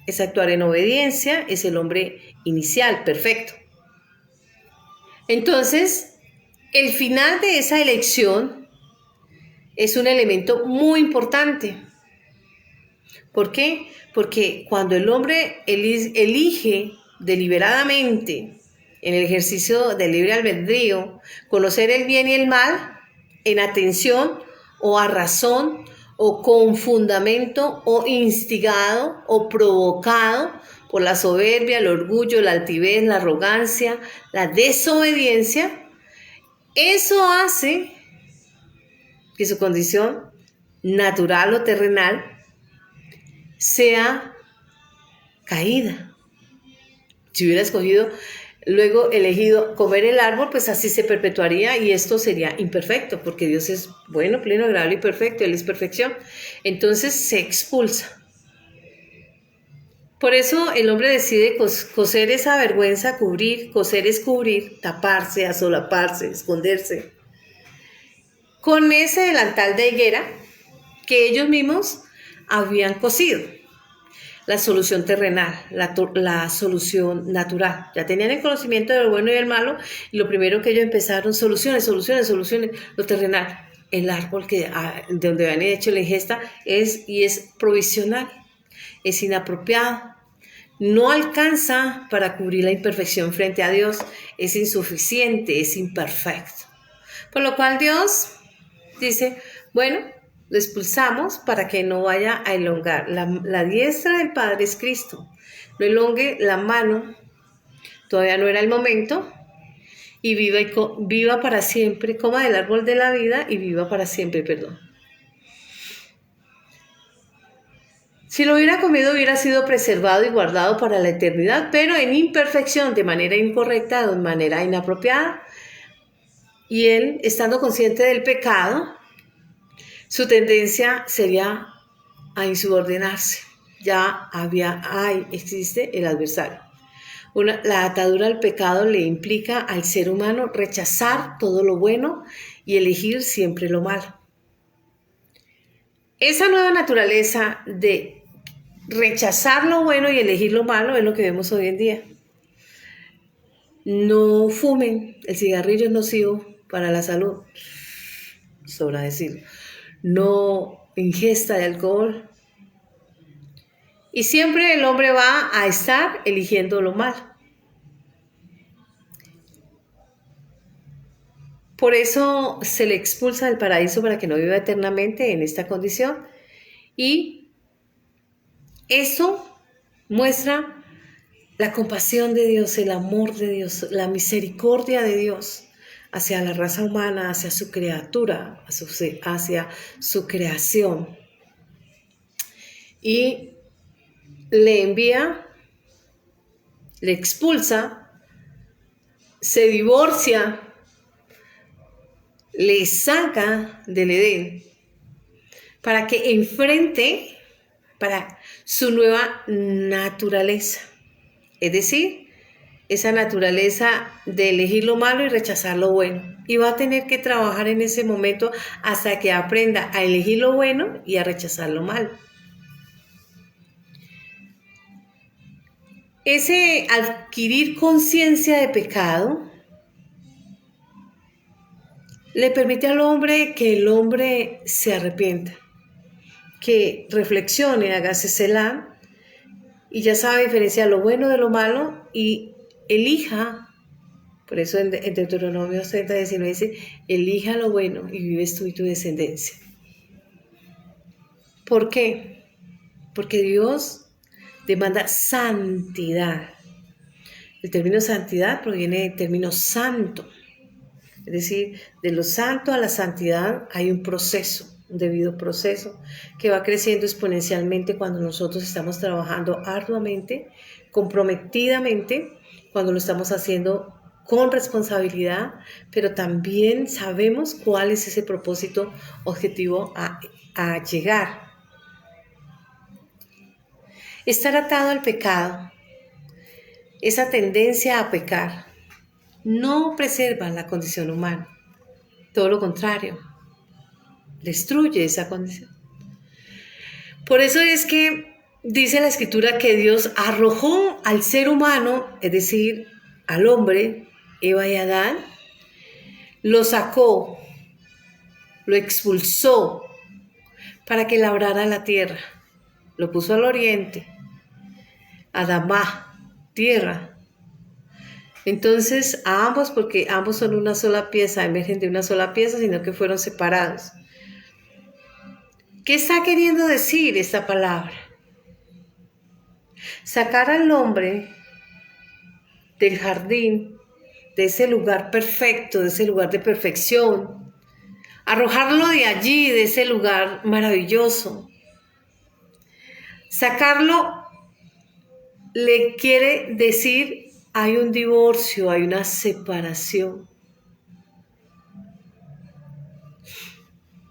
es actuar en obediencia, es el hombre inicial, perfecto. Entonces, el final de esa elección es un elemento muy importante. ¿Por qué? Porque cuando el hombre elige deliberadamente, en el ejercicio del libre albedrío, conocer el bien y el mal, en atención o a razón, o con fundamento, o instigado, o provocado por la soberbia, el orgullo, la altivez, la arrogancia, la desobediencia, eso hace que su condición natural o terrenal sea caída. Si hubiera escogido, luego elegido comer el árbol, pues así se perpetuaría y esto sería imperfecto, porque Dios es bueno, pleno, agradable y perfecto, Él es perfección. Entonces se expulsa. Por eso el hombre decide coser esa vergüenza, cubrir, coser es cubrir, taparse, asolaparse, esconderse, con ese delantal de higuera que ellos mismos habían cosido. La solución terrenal, la solución natural. Ya tenían el conocimiento de lo bueno y del malo, y lo primero que ellos empezaron, soluciones, lo terrenal. El árbol de donde habían hecho la ingesta es provisional, es inapropiado, no alcanza para cubrir la imperfección frente a Dios, es insuficiente, es imperfecto. Por lo cual Dios dice, bueno, lo expulsamos para que no vaya a elongar. La diestra del Padre es Cristo. No elongue la mano, todavía no era el momento, y viva para siempre, coma del árbol de la vida y viva para siempre, perdón. Si lo hubiera comido hubiera sido preservado y guardado para la eternidad, pero en imperfección, de manera incorrecta, de manera inapropiada. Y él, estando consciente del pecado, su tendencia sería a insubordinarse. Ya existe el adversario. La atadura al pecado le implica al ser humano rechazar todo lo bueno y elegir siempre lo malo. Esa nueva naturaleza de rechazar lo bueno y elegir lo malo es lo que vemos hoy en día. No fumen, el cigarrillo es nocivo para la salud, sobra decirlo. No ingesta de alcohol. Y siempre el hombre va a estar eligiendo lo malo. Por eso se le expulsa del paraíso para que no viva eternamente en esta condición. Y eso muestra la compasión de Dios, el amor de Dios, la misericordia de Dios hacia la raza humana, hacia su criatura, hacia su creación. Y le envía, le expulsa, se divorcia, le saca del Edén para que enfrente para su nueva naturaleza. Es decir, esa naturaleza de elegir lo malo y rechazar lo bueno. Y va a tener que trabajar en ese momento hasta que aprenda a elegir lo bueno y a rechazar lo malo. Ese adquirir conciencia de pecado le permite al hombre que el hombre se arrepienta, que reflexione, hágase selah, y ya sabe diferenciar lo bueno de lo malo y elija. Por eso en Deuteronomio 30:19 dice, elija lo bueno y vives tú y tu descendencia. ¿Por qué? Porque Dios demanda santidad. El término santidad proviene del término santo. Es decir, de lo santo a la santidad hay un proceso, un debido proceso que va creciendo exponencialmente cuando nosotros estamos trabajando arduamente, comprometidamente, cuando lo estamos haciendo con responsabilidad, pero también sabemos cuál es ese propósito objetivo a llegar. Estar atado al pecado, esa tendencia a pecar, no preserva la condición humana. Todo lo contrario, destruye esa condición. Por eso es que dice la Escritura que Dios arrojó al ser humano, es decir, al hombre, Eva y Adán, lo sacó lo expulsó para que labrara la tierra. Lo puso al oriente, Adamá, tierra. Entonces a ambos, porque ambos son una sola pieza, emergen de una sola pieza, sino que fueron separados. ¿Qué está queriendo decir esta palabra? Sacar al hombre del jardín, de ese lugar perfecto, de ese lugar de perfección, arrojarlo de allí, de ese lugar maravilloso. Sacarlo le quiere decir, hay un divorcio, hay una separación.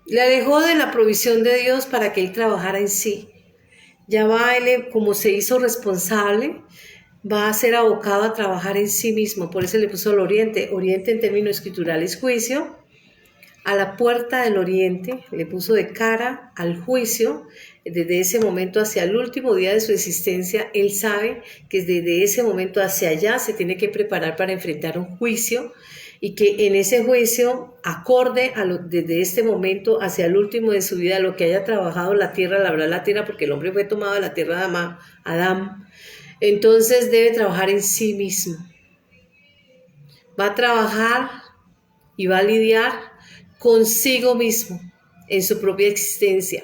Le alejó de la provisión de Dios para que él trabajara en sí. Ya va él, como se hizo responsable, va a ser abocado a trabajar en sí mismo. Por eso le puso al oriente. Oriente en términos escriturales, juicio. A la puerta del oriente, le puso de cara al juicio. Desde ese momento hacia el último día de su existencia, él sabe que desde ese momento hacia allá se tiene que preparar para enfrentar un juicio, y que en ese juicio, acorde desde este momento hacia el último de su vida, lo que haya trabajado la tierra, labrar la tierra, porque el hombre fue tomado de la tierra de Adán, entonces debe trabajar en sí mismo. Va a trabajar y va a lidiar consigo mismo, en su propia existencia.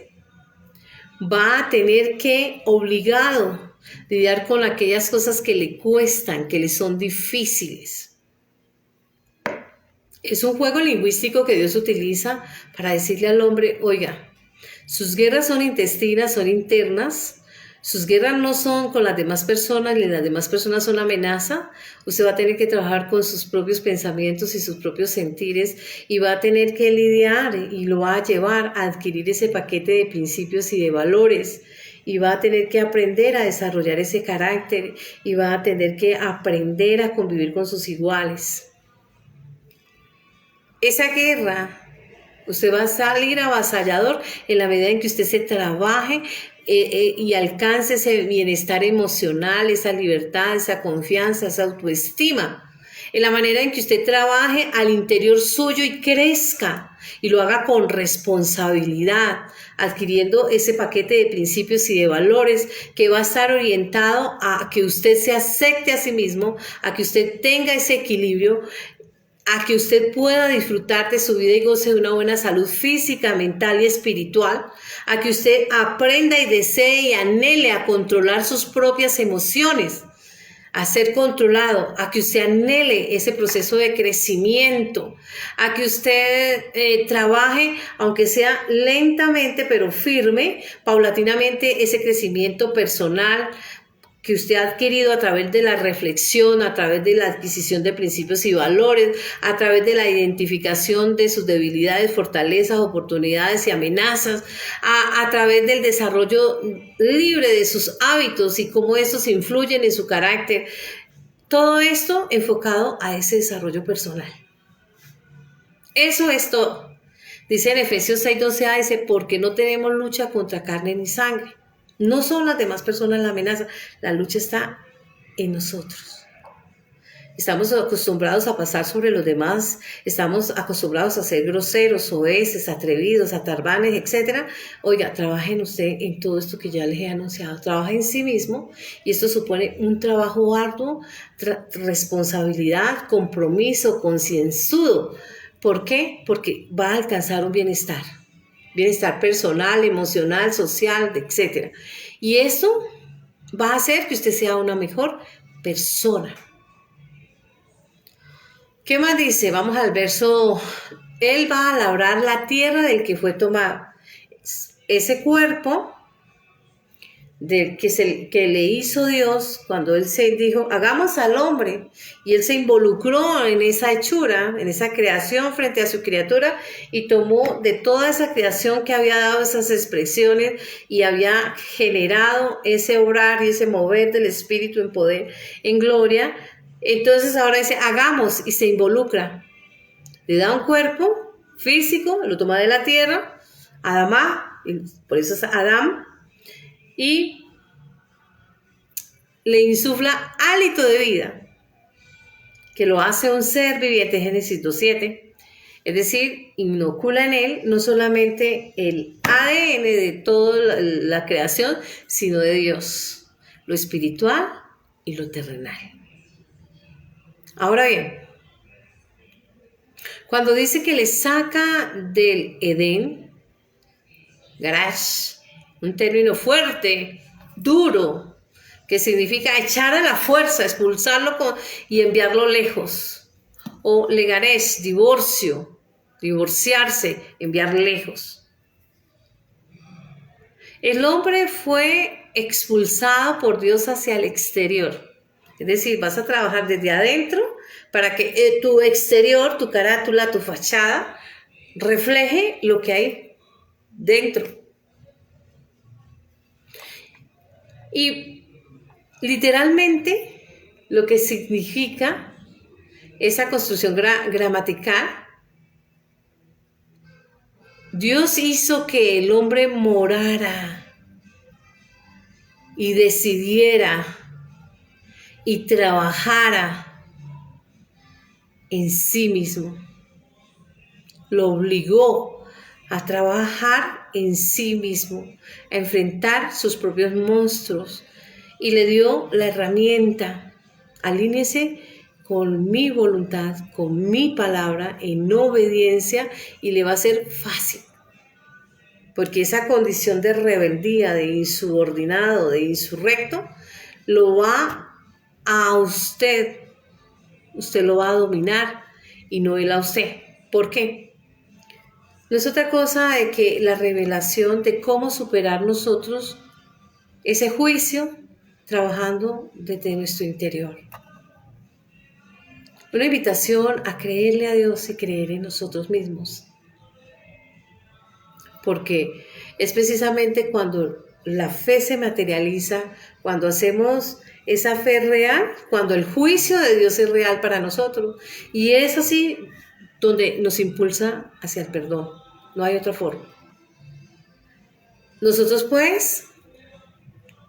Va a tener que, obligado, lidiar con aquellas cosas que le cuestan, que le son difíciles. Es un juego lingüístico que Dios utiliza para decirle al hombre, oiga, sus guerras son intestinas, son internas, sus guerras no son con las demás personas, ni las demás personas son amenaza. Usted va a tener que trabajar con sus propios pensamientos y sus propios sentires, y va a tener que lidiar y lo va a llevar a adquirir ese paquete de principios y de valores, y va a tener que aprender a desarrollar ese carácter, y va a tener que aprender a convivir con sus iguales. Esa guerra, usted va a salir avasallador en la medida en que usted se trabaje y alcance ese bienestar emocional, esa libertad, esa confianza, esa autoestima. En la manera en que usted trabaje al interior suyo y crezca, y lo haga con responsabilidad, adquiriendo ese paquete de principios y de valores que va a estar orientado a que usted se acepte a sí mismo, a que usted tenga ese equilibrio, a que usted pueda disfrutar de su vida y goce de una buena salud física, mental y espiritual, a que usted aprenda y desee y anhele a controlar sus propias emociones, a ser controlado, a que usted anhele ese proceso de crecimiento, a que usted trabaje, aunque sea lentamente pero firme, paulatinamente, ese crecimiento personal que usted ha adquirido a través de la reflexión, a través de la adquisición de principios y valores, a través de la identificación de sus debilidades, fortalezas, oportunidades y amenazas, a través del desarrollo libre de sus hábitos y cómo estos influyen en su carácter. Todo esto enfocado a ese desarrollo personal. Eso es todo. Dice en Efesios 6:12a, dice, porque no tenemos lucha contra carne ni sangre. No son las demás personas la amenaza, la lucha está en nosotros. Estamos acostumbrados a pasar sobre los demás, estamos acostumbrados a ser groseros, soeces, atrevidos, atarbanes, etc. Oiga, trabajen usted en todo esto que ya les he anunciado, trabaje en sí mismo, y esto supone un trabajo arduo, responsabilidad, compromiso, concienzudo. ¿Por qué? Porque va a alcanzar un bienestar personal, emocional, social, etc. Y esto va a hacer que usted sea una mejor persona. ¿Qué más dice? Vamos al verso. Él va a labrar la tierra del que fue tomado. Ese cuerpo del que le hizo Dios cuando él se dijo, hagamos al hombre, y él se involucró en esa hechura, en esa creación frente a su criatura, y tomó de toda esa creación que había dado esas expresiones y había generado ese obrar y ese mover del espíritu en poder, en gloria. Entonces ahora dice, hagamos, y se involucra, le da un cuerpo físico, lo toma de la tierra, Adamá, por eso es Adán, y le insufla hálito de vida, que lo hace un ser viviente, Génesis 2:7. Es decir, inocula en él no solamente el ADN de toda la creación, sino de Dios, lo espiritual y lo terrenal. Ahora bien, cuando dice que le saca del Edén, garash, un término fuerte, duro, que significa echar a la fuerza, expulsarlo y enviarlo lejos. O legaresh, divorcio, divorciarse, enviar lejos. El hombre fue expulsado por Dios hacia el exterior. Es decir, vas a trabajar desde adentro para que tu exterior, tu carátula, tu fachada, refleje lo que hay dentro. Y literalmente lo que significa esa construcción gramatical, Dios hizo que el hombre morara y decidiera y trabajara en sí mismo. Lo obligó a trabajar en sí mismo, a enfrentar sus propios monstruos y le dio la herramienta: alíñese con mi voluntad, con mi palabra, en obediencia, y le va a ser fácil. Porque esa condición de rebeldía, de insubordinado, de insurrecto, lo va a usted lo va a dominar y no él a usted. ¿Por qué? No es otra cosa de que la revelación de cómo superar nosotros ese juicio trabajando desde nuestro interior. Una invitación a creerle a Dios y creer en nosotros mismos. Porque es precisamente cuando la fe se materializa, cuando hacemos esa fe real, cuando el juicio de Dios es real para nosotros. Y es así donde nos impulsa hacia el perdón. No hay otra forma. Nosotros pues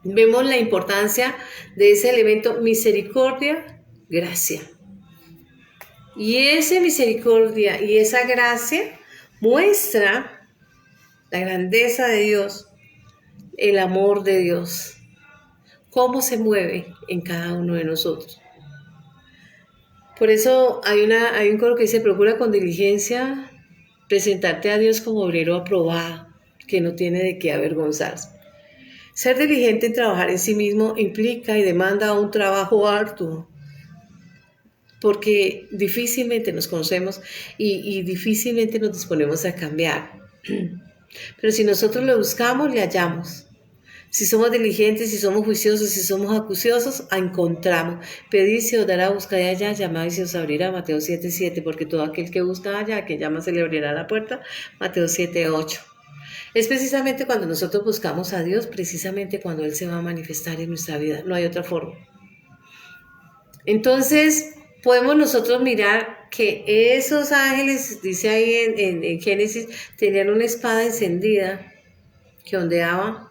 vemos la importancia de ese elemento misericordia, gracia. Y esa misericordia y esa gracia muestra la grandeza de Dios, el amor de Dios, cómo se mueve en cada uno de nosotros. Por eso hay un coro que dice: procura con diligencia presentarte a Dios como obrero aprobado, que no tiene de qué avergonzarse. Ser diligente en trabajar en sí mismo implica y demanda un trabajo arduo, porque difícilmente nos conocemos y difícilmente nos disponemos a cambiar. Pero si nosotros lo buscamos, le hallamos. Si somos diligentes, si somos juiciosos, si somos acuciosos, encontramos. Pedid, se os dará, buscad y hallad, llamad y se os abrirá. Mateo 7:7, porque todo aquel que busca halla, que llama se le abrirá la puerta. Mateo 7:8. Es precisamente cuando nosotros buscamos a Dios, precisamente cuando Él se va a manifestar en nuestra vida. No hay otra forma. Entonces, podemos nosotros mirar que esos ángeles, dice ahí en Génesis, tenían una espada encendida que ondeaba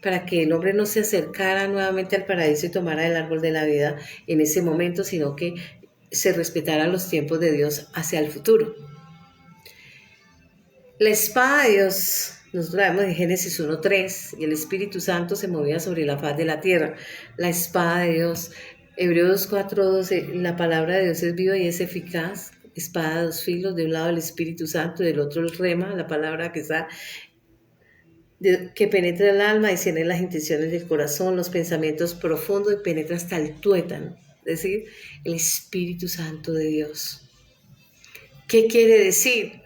para que el hombre no se acercara nuevamente al paraíso y tomara el árbol de la vida en ese momento, sino que se respetaran los tiempos de Dios hacia el futuro. La espada de Dios, nosotros la vemos en Génesis 1:3, y el Espíritu Santo se movía sobre la faz de la tierra. La espada de Dios, Hebreos 4:12, la palabra de Dios es viva y es eficaz, espada de dos filos, de un lado el Espíritu Santo y del otro el rema, la palabra que penetra el alma y cierne las intenciones del corazón, los pensamientos profundos, y penetra hasta el tuétano, es decir, el Espíritu Santo de Dios. ¿Qué quiere decir?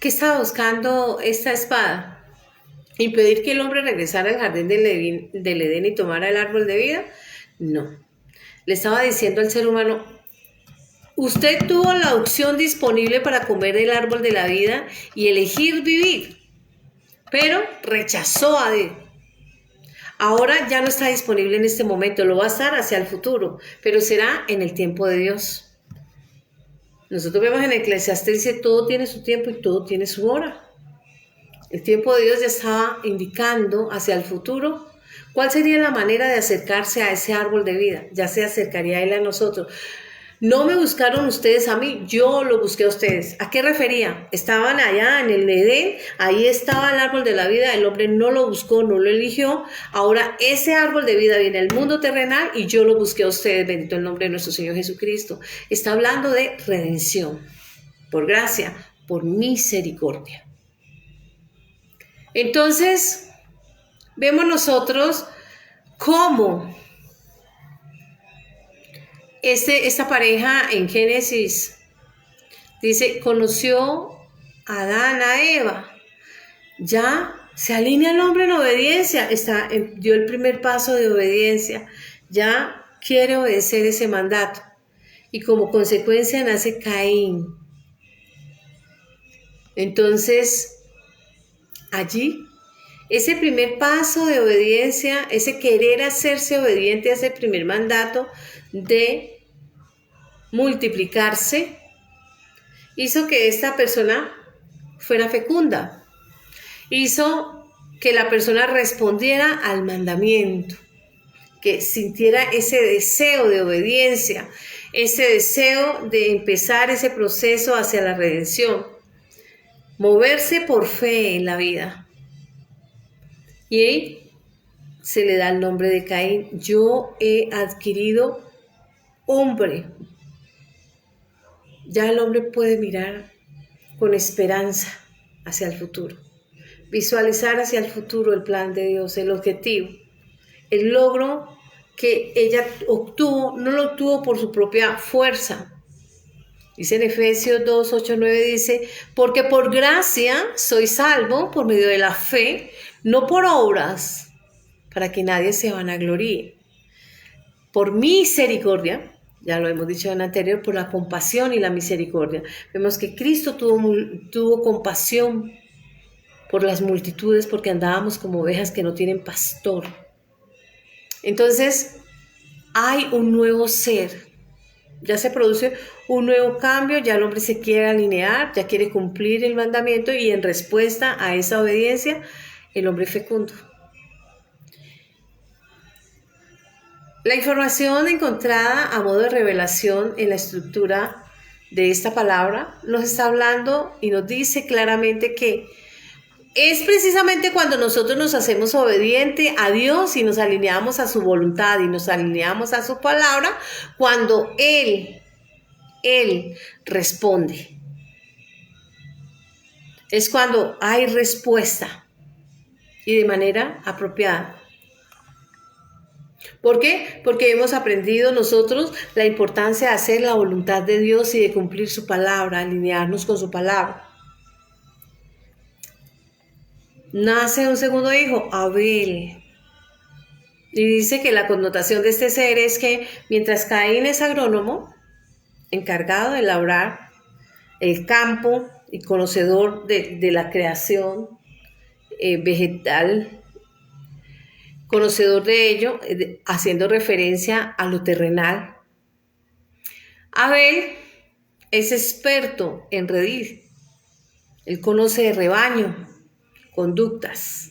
¿Qué estaba buscando esta espada? ¿Impedir que el hombre regresara al jardín del Edén y tomara el árbol de vida? No. Le estaba diciendo al ser humano: usted tuvo la opción disponible para comer el árbol de la vida y elegir vivir, pero rechazó a Dios. Ahora ya no está disponible en este momento, lo va a estar hacia el futuro, pero será en el tiempo de Dios. Nosotros vemos en Eclesiastés, dice: todo tiene su tiempo y todo tiene su hora. El tiempo de Dios ya estaba indicando hacia el futuro cuál sería la manera de acercarse a ese árbol de vida. Ya se acercaría Él a nosotros. No me buscaron ustedes a mí, yo lo busqué a ustedes. ¿A qué refería? Estaban allá en el Edén, ahí estaba el árbol de la vida, el hombre no lo buscó, no lo eligió. Ahora ese árbol de vida viene al mundo terrenal y yo lo busqué a ustedes, bendito el nombre de nuestro Señor Jesucristo. Está hablando de redención, por gracia, por misericordia. Entonces, vemos nosotros cómo esta pareja en Génesis dice, conoció a Adán a Eva. Ya se alinea el hombre en obediencia, dio el primer paso de obediencia, ya quiere obedecer ese mandato. Y como consecuencia nace Caín. Entonces, allí, ese primer paso de obediencia, ese querer hacerse obediente a ese primer mandato de multiplicarse, hizo que esta persona fuera fecunda, hizo que la persona respondiera al mandamiento, que sintiera ese deseo de obediencia, ese deseo de empezar ese proceso hacia la redención, moverse por fe en la vida. Y ahí se le da el nombre de Caín. Yo he adquirido hombre. Ya el hombre puede mirar con esperanza hacia el futuro, visualizar hacia el futuro el plan de Dios, el objetivo, el logro que ella obtuvo, no lo obtuvo por su propia fuerza. Dice en Efesios 2, 8, 9, dice, porque por gracia soy salvo por medio de la fe, no por obras, para que nadie se vanagloríe. Por misericordia, ya lo hemos dicho en anterior, por la compasión y la misericordia. Vemos que Cristo tuvo compasión por las multitudes porque andábamos como ovejas que no tienen pastor. Entonces, hay un nuevo ser. Ya se produce un nuevo cambio, ya el hombre se quiere alinear, ya quiere cumplir el mandamiento y en respuesta a esa obediencia, el hombre fecundo. La información encontrada a modo de revelación en la estructura de esta palabra nos está hablando y nos dice claramente que es precisamente cuando nosotros nos hacemos obedientes a Dios y nos alineamos a su voluntad y nos alineamos a su palabra, cuando Él responde. Es cuando hay respuesta y de manera apropiada. ¿Por qué? Porque hemos aprendido nosotros la importancia de hacer la voluntad de Dios y de cumplir su palabra, alinearnos con su palabra. Nace un segundo hijo, Abel. Y dice que la connotación de este ser es que mientras Caín es agrónomo, encargado de labrar el campo y conocedor de la creación vegetal, conocedor de ello, haciendo referencia a lo terrenal. Abel es experto en redil. Él conoce de rebaño, conductas.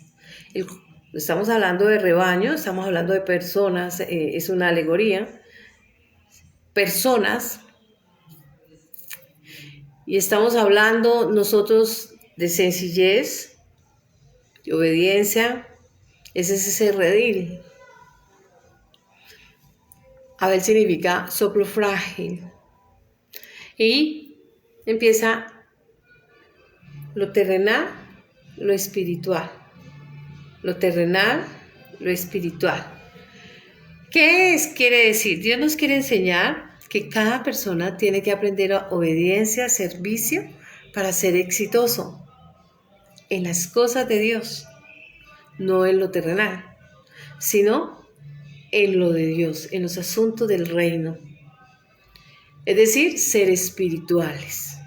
Estamos hablando de rebaño, estamos hablando de personas, es una alegoría. Personas. Y estamos hablando nosotros de sencillez, de obediencia. Ese es ese redil. Abel significa soplo frágil. Y empieza lo terrenal, lo espiritual. Lo terrenal, lo espiritual. ¿Qué quiere decir? Dios nos quiere enseñar que cada persona tiene que aprender obediencia, servicio para ser exitoso en las cosas de Dios, no en lo terrenal, sino en lo de Dios, en los asuntos del reino. Es decir, ser espirituales.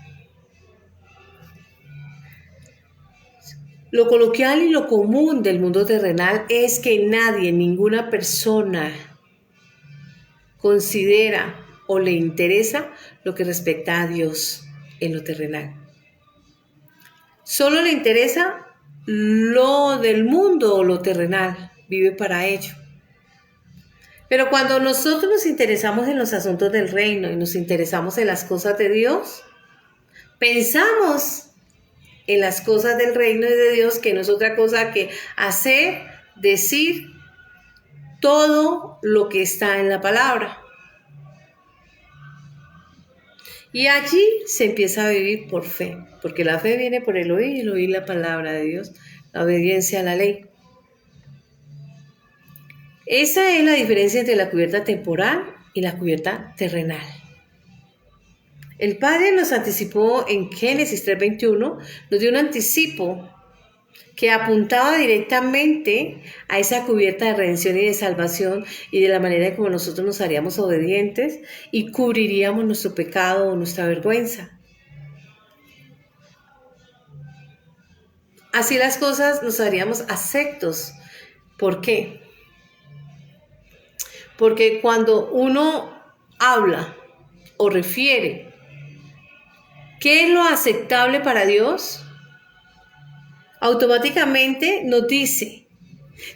Lo coloquial y lo común del mundo terrenal es que nadie, ninguna persona considera o le interesa lo que respecta a Dios en lo terrenal. Solo le interesa lo del mundo o lo terrenal, vive para ello. Pero cuando nosotros nos interesamos en los asuntos del reino y nos interesamos en las cosas de Dios, pensamos en las cosas del reino y de Dios, que no es otra cosa que hacer, decir todo lo que está en la palabra. Y allí se empieza a vivir por fe, porque la fe viene por el oír la palabra de Dios, la obediencia a la ley. Esa es la diferencia entre la cubierta temporal y la cubierta terrenal. El Padre nos anticipó en Génesis 3:21, nos dio un anticipo que apuntaba directamente a esa cubierta de redención y de salvación y de la manera como nosotros nos haríamos obedientes y cubriríamos nuestro pecado o nuestra vergüenza. Así las cosas nos haríamos aceptos. ¿Por qué? Porque cuando uno habla o refiere qué es lo aceptable para Dios, automáticamente nos dice,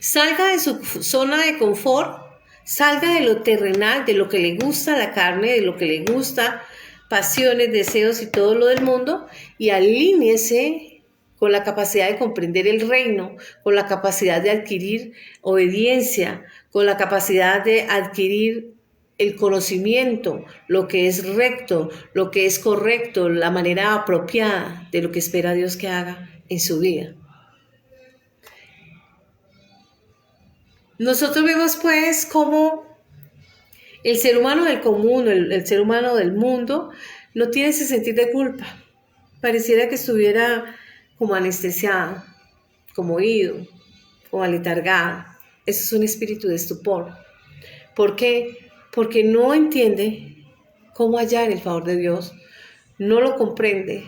salga de su zona de confort, salga de lo terrenal, de lo que le gusta a la carne, de lo que le gusta, pasiones, deseos y todo lo del mundo, y alíñese con la capacidad de comprender el reino, con la capacidad de adquirir obediencia, con la capacidad de adquirir el conocimiento, lo que es recto, lo que es correcto, la manera apropiada de lo que espera Dios que haga en su vida. Nosotros vemos pues cómo el ser humano del común, el ser humano del mundo, no tiene ese sentir de culpa. Pareciera que estuviera como anestesiado, como oído, como aletargado. Eso es un espíritu de estupor. ¿Por qué? Porque no entiende cómo hallar el favor de Dios, no lo comprende,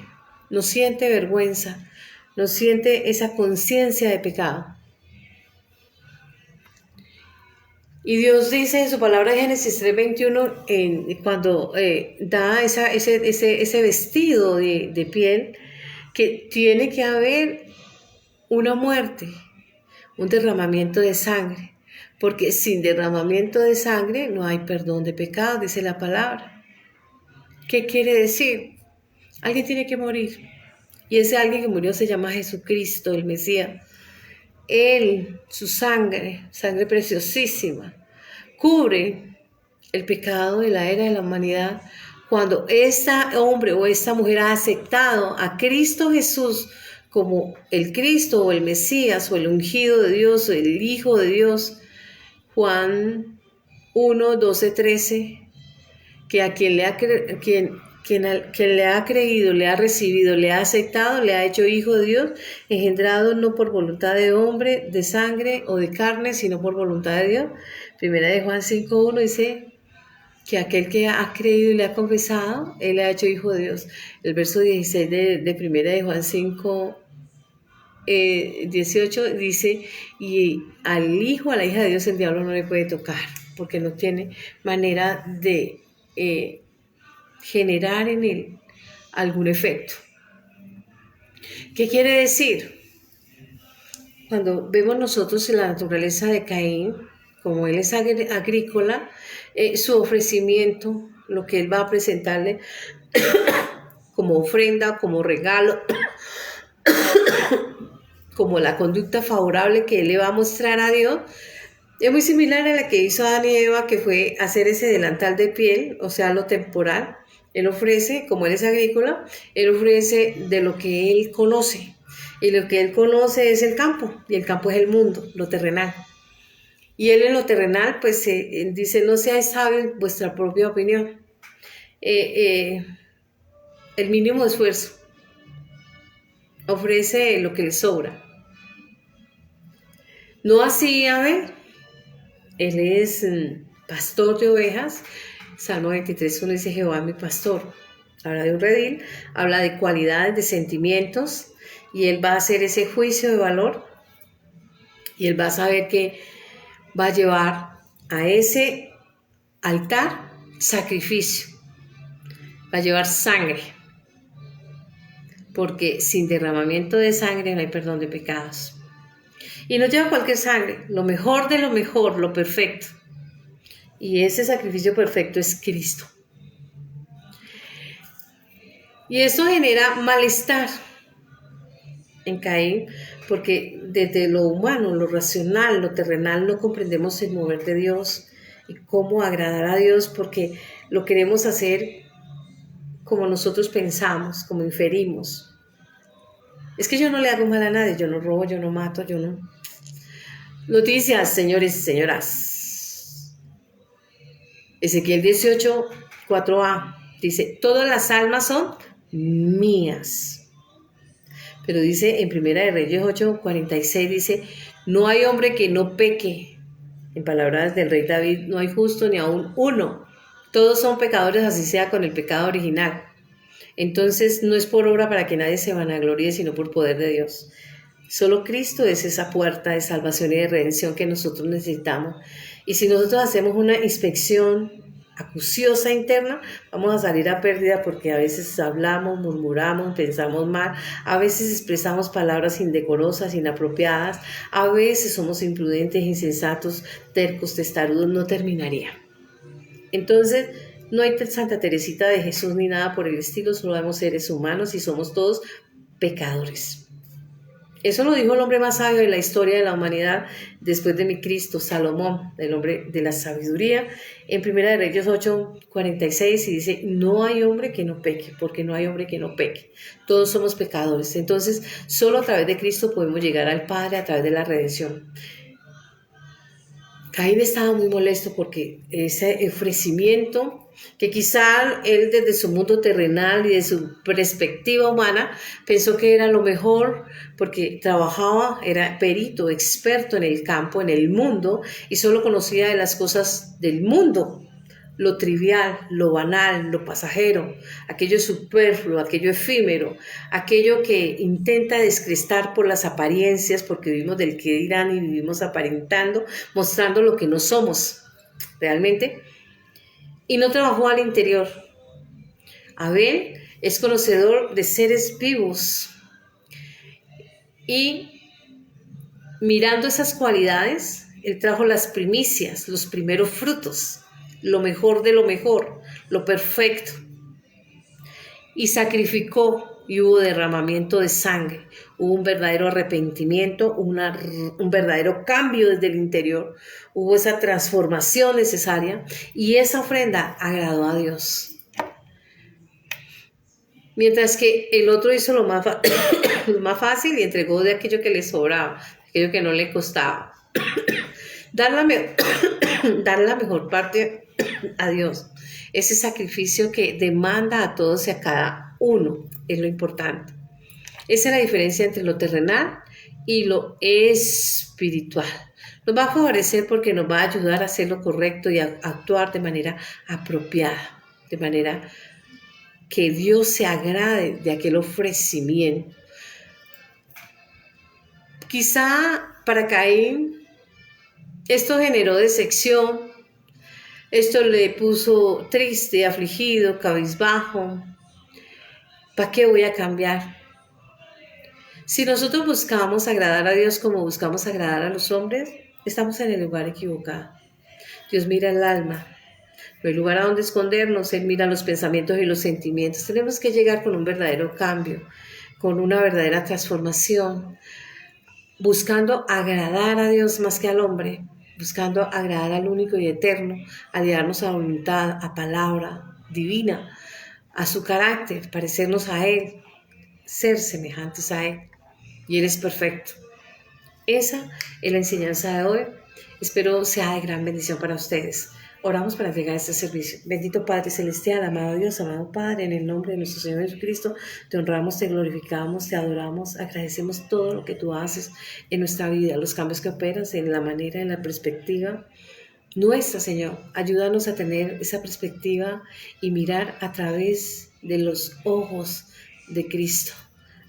no siente vergüenza, no siente esa conciencia de pecado. Y Dios dice en su palabra de Génesis 3:21, cuando da ese vestido de piel, que tiene que haber una muerte, un derramamiento de sangre, porque sin derramamiento de sangre no hay perdón de pecado, dice la palabra. ¿Qué quiere decir? Alguien tiene que morir, y ese alguien que murió se llama Jesucristo, el Mesías. Él, su sangre preciosísima, cubre el pecado de la era de la humanidad. Cuando este hombre o esta mujer ha aceptado a Cristo Jesús como el Cristo o el Mesías o el ungido de Dios o el Hijo de Dios, Juan 1, 12, 13, que a quien le ha creído, le ha recibido, le ha aceptado, le ha hecho hijo de Dios, engendrado no por voluntad de hombre, de sangre o de carne, sino por voluntad de Dios. Primera de Juan 5:1 dice que aquel que ha creído y le ha confesado, él le ha hecho hijo de Dios. El verso 16 de Primera de Juan 5:18 dice, y al hijo, a la hija de Dios, el diablo no le puede tocar, porque no tiene manera de generar en él algún efecto. ¿Qué quiere decir? Cuando vemos nosotros en la naturaleza de Caín, como él es agrícola, su ofrecimiento, lo que él va a presentarle como ofrenda, como regalo, como la conducta favorable que él le va a mostrar a Dios, es muy similar a la que hizo Adán y Eva, que fue hacer ese delantal de piel, o sea, lo temporal. Él ofrece, como él es agrícola, él ofrece de lo que él conoce. Y lo que él conoce es el campo, y el campo es el mundo, lo terrenal. Y él en lo terrenal, pues dice, no seáis sabios en vuestra propia opinión. El mínimo esfuerzo. Ofrece lo que le sobra. No así Abel. Él es pastor de ovejas. Salmo 23:1 dice, Jehová mi pastor. Habla de un redil, habla de cualidades, de sentimientos, y él va a hacer ese juicio de valor, y él va a saber que va a llevar a ese altar sacrificio, va a llevar sangre, porque sin derramamiento de sangre no hay perdón de pecados. Y no lleva cualquier sangre, lo mejor de lo mejor, lo perfecto. Y ese sacrificio perfecto es Cristo. Y esto genera malestar en Caín, porque desde lo humano, lo racional, lo terrenal, no comprendemos el mover de Dios y cómo agradar a Dios, porque lo queremos hacer como nosotros pensamos, como inferimos. Es que yo no le hago mal a nadie, yo no robo, yo no mato, yo no... Noticias, señores y señoras. Ezequiel 18, 4a dice, todas las almas son mías. Pero dice en Primera de Reyes 8:46, dice, no hay hombre que no peque. En palabras del rey David, no hay justo ni aún uno. Todos son pecadores, así sea con el pecado original. Entonces no es por obra para que nadie se vanaglorie, sino por poder de Dios. Solo Cristo es esa puerta de salvación y de redención que nosotros necesitamos. Y si nosotros hacemos una inspección acuciosa interna, vamos a salir a pérdida, porque a veces hablamos, murmuramos, pensamos mal, a veces expresamos palabras indecorosas, inapropiadas, a veces somos imprudentes, insensatos, tercos, testarudos, no terminaría. Entonces, no hay Santa Teresita de Jesús ni nada por el estilo, solo somos seres humanos y somos todos pecadores. Eso lo dijo el hombre más sabio de la historia de la humanidad después de mi Cristo, Salomón, el hombre de la sabiduría, en Primera de Reyes 8:46, y dice, no hay hombre que no peque, porque no hay hombre que no peque. Todos somos pecadores. Entonces, solo a través de Cristo podemos llegar al Padre, a través de la redención. Caín estaba muy molesto porque ese ofrecimiento que quizá él desde su mundo terrenal y de su perspectiva humana pensó que era lo mejor porque trabajaba, era perito, experto en el campo, en el mundo, y solo conocía de las cosas del mundo, lo trivial, lo banal, lo pasajero, aquello superfluo, aquello efímero, aquello que intenta descrestar por las apariencias, porque vivimos del qué dirán y vivimos aparentando, mostrando lo que no somos realmente, y no trabajó al interior. Abel es conocedor de seres vivos y mirando esas cualidades, él trajo las primicias, los primeros frutos, lo mejor de lo mejor, lo perfecto. Y sacrificó y hubo derramamiento de sangre, hubo un verdadero arrepentimiento, un verdadero cambio desde el interior, hubo esa transformación necesaria y esa ofrenda agradó a Dios. Mientras que el otro hizo lo más, lo más fácil y entregó de aquello que le sobraba, aquello que no le costaba. Dar la mejor parte a Dios. Ese sacrificio que demanda a todos y a cada uno es lo importante. Esa es la diferencia entre lo terrenal y lo espiritual. Nos va a favorecer porque nos va a ayudar a hacer lo correcto y a actuar de manera apropiada, de manera que Dios se agrade de aquel ofrecimiento. Quizá para Caín esto generó decepción, esto le puso triste, afligido, cabizbajo. ¿Para qué voy a cambiar? Si nosotros buscamos agradar a Dios como buscamos agradar a los hombres, estamos en el lugar equivocado. Dios mira el alma. No hay lugar a donde escondernos, Él mira los pensamientos y los sentimientos. Tenemos que llegar con un verdadero cambio, con una verdadera transformación, buscando agradar a Dios más que al hombre, buscando agradar al único y eterno, aliarnos a voluntad, a palabra divina, a su carácter, parecernos a Él, ser semejantes a Él. Y Él es perfecto. Esa es la enseñanza de hoy. Espero sea de gran bendición para ustedes. Oramos para entregar este servicio. Bendito Padre Celestial, amado Dios, amado Padre, en el nombre de nuestro Señor Jesucristo, te honramos, te glorificamos, te adoramos, agradecemos todo lo que tú haces en nuestra vida, los cambios que operas en la manera, en la perspectiva nuestra, Señor. Ayúdanos a tener esa perspectiva y mirar a través de los ojos de Cristo,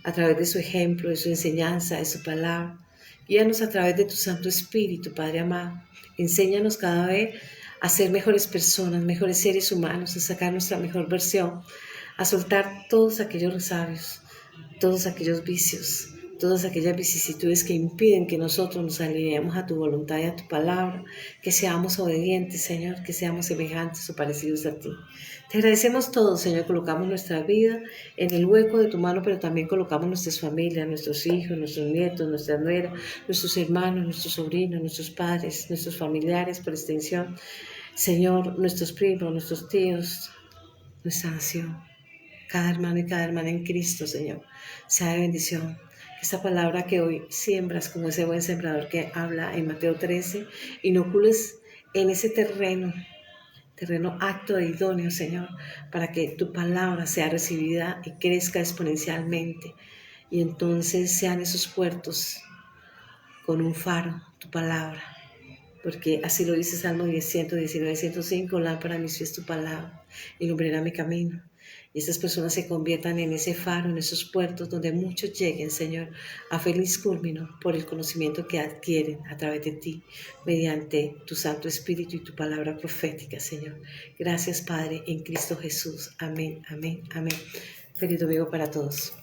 a través de su ejemplo, de su enseñanza, de su palabra. Guíanos a través de tu Santo Espíritu, Padre amado. Enséñanos cada vez a ser mejores personas, mejores seres humanos, a sacar nuestra mejor versión, a soltar todos aquellos resabios, todos aquellos vicios, todas aquellas vicisitudes que impiden que nosotros nos alineemos a tu voluntad y a tu palabra, que seamos obedientes, Señor, que seamos semejantes o parecidos a ti. Te agradecemos todo, Señor, colocamos nuestra vida en el hueco de tu mano, pero también colocamos nuestras familias, nuestros hijos, nuestros nietos, nuestras nueras, nuestros hermanos, nuestros sobrinos, nuestros padres, nuestros familiares por extensión, Señor, nuestros primos, nuestros tíos, nuestra nación. Cada hermano y cada hermana en Cristo, Señor, sea de bendición. Que esta palabra que hoy siembras como ese buen sembrador que habla en Mateo 13, inocules en ese terreno apto e idóneo, Señor, para que tu palabra sea recibida y crezca exponencialmente. Y entonces sean esos puertos con un faro, tu palabra. Porque así lo dice Salmo 10, 119, 105, lámpara a mis pies tu palabra, ilumbrará mi camino. Y estas personas se conviertan en ese faro, en esos puertos donde muchos lleguen, Señor, a feliz culmino por el conocimiento que adquieren a través de ti, mediante tu Santo Espíritu y tu palabra profética, Señor. Gracias, Padre, en Cristo Jesús. Amén, amén, amén. Feliz domingo para todos.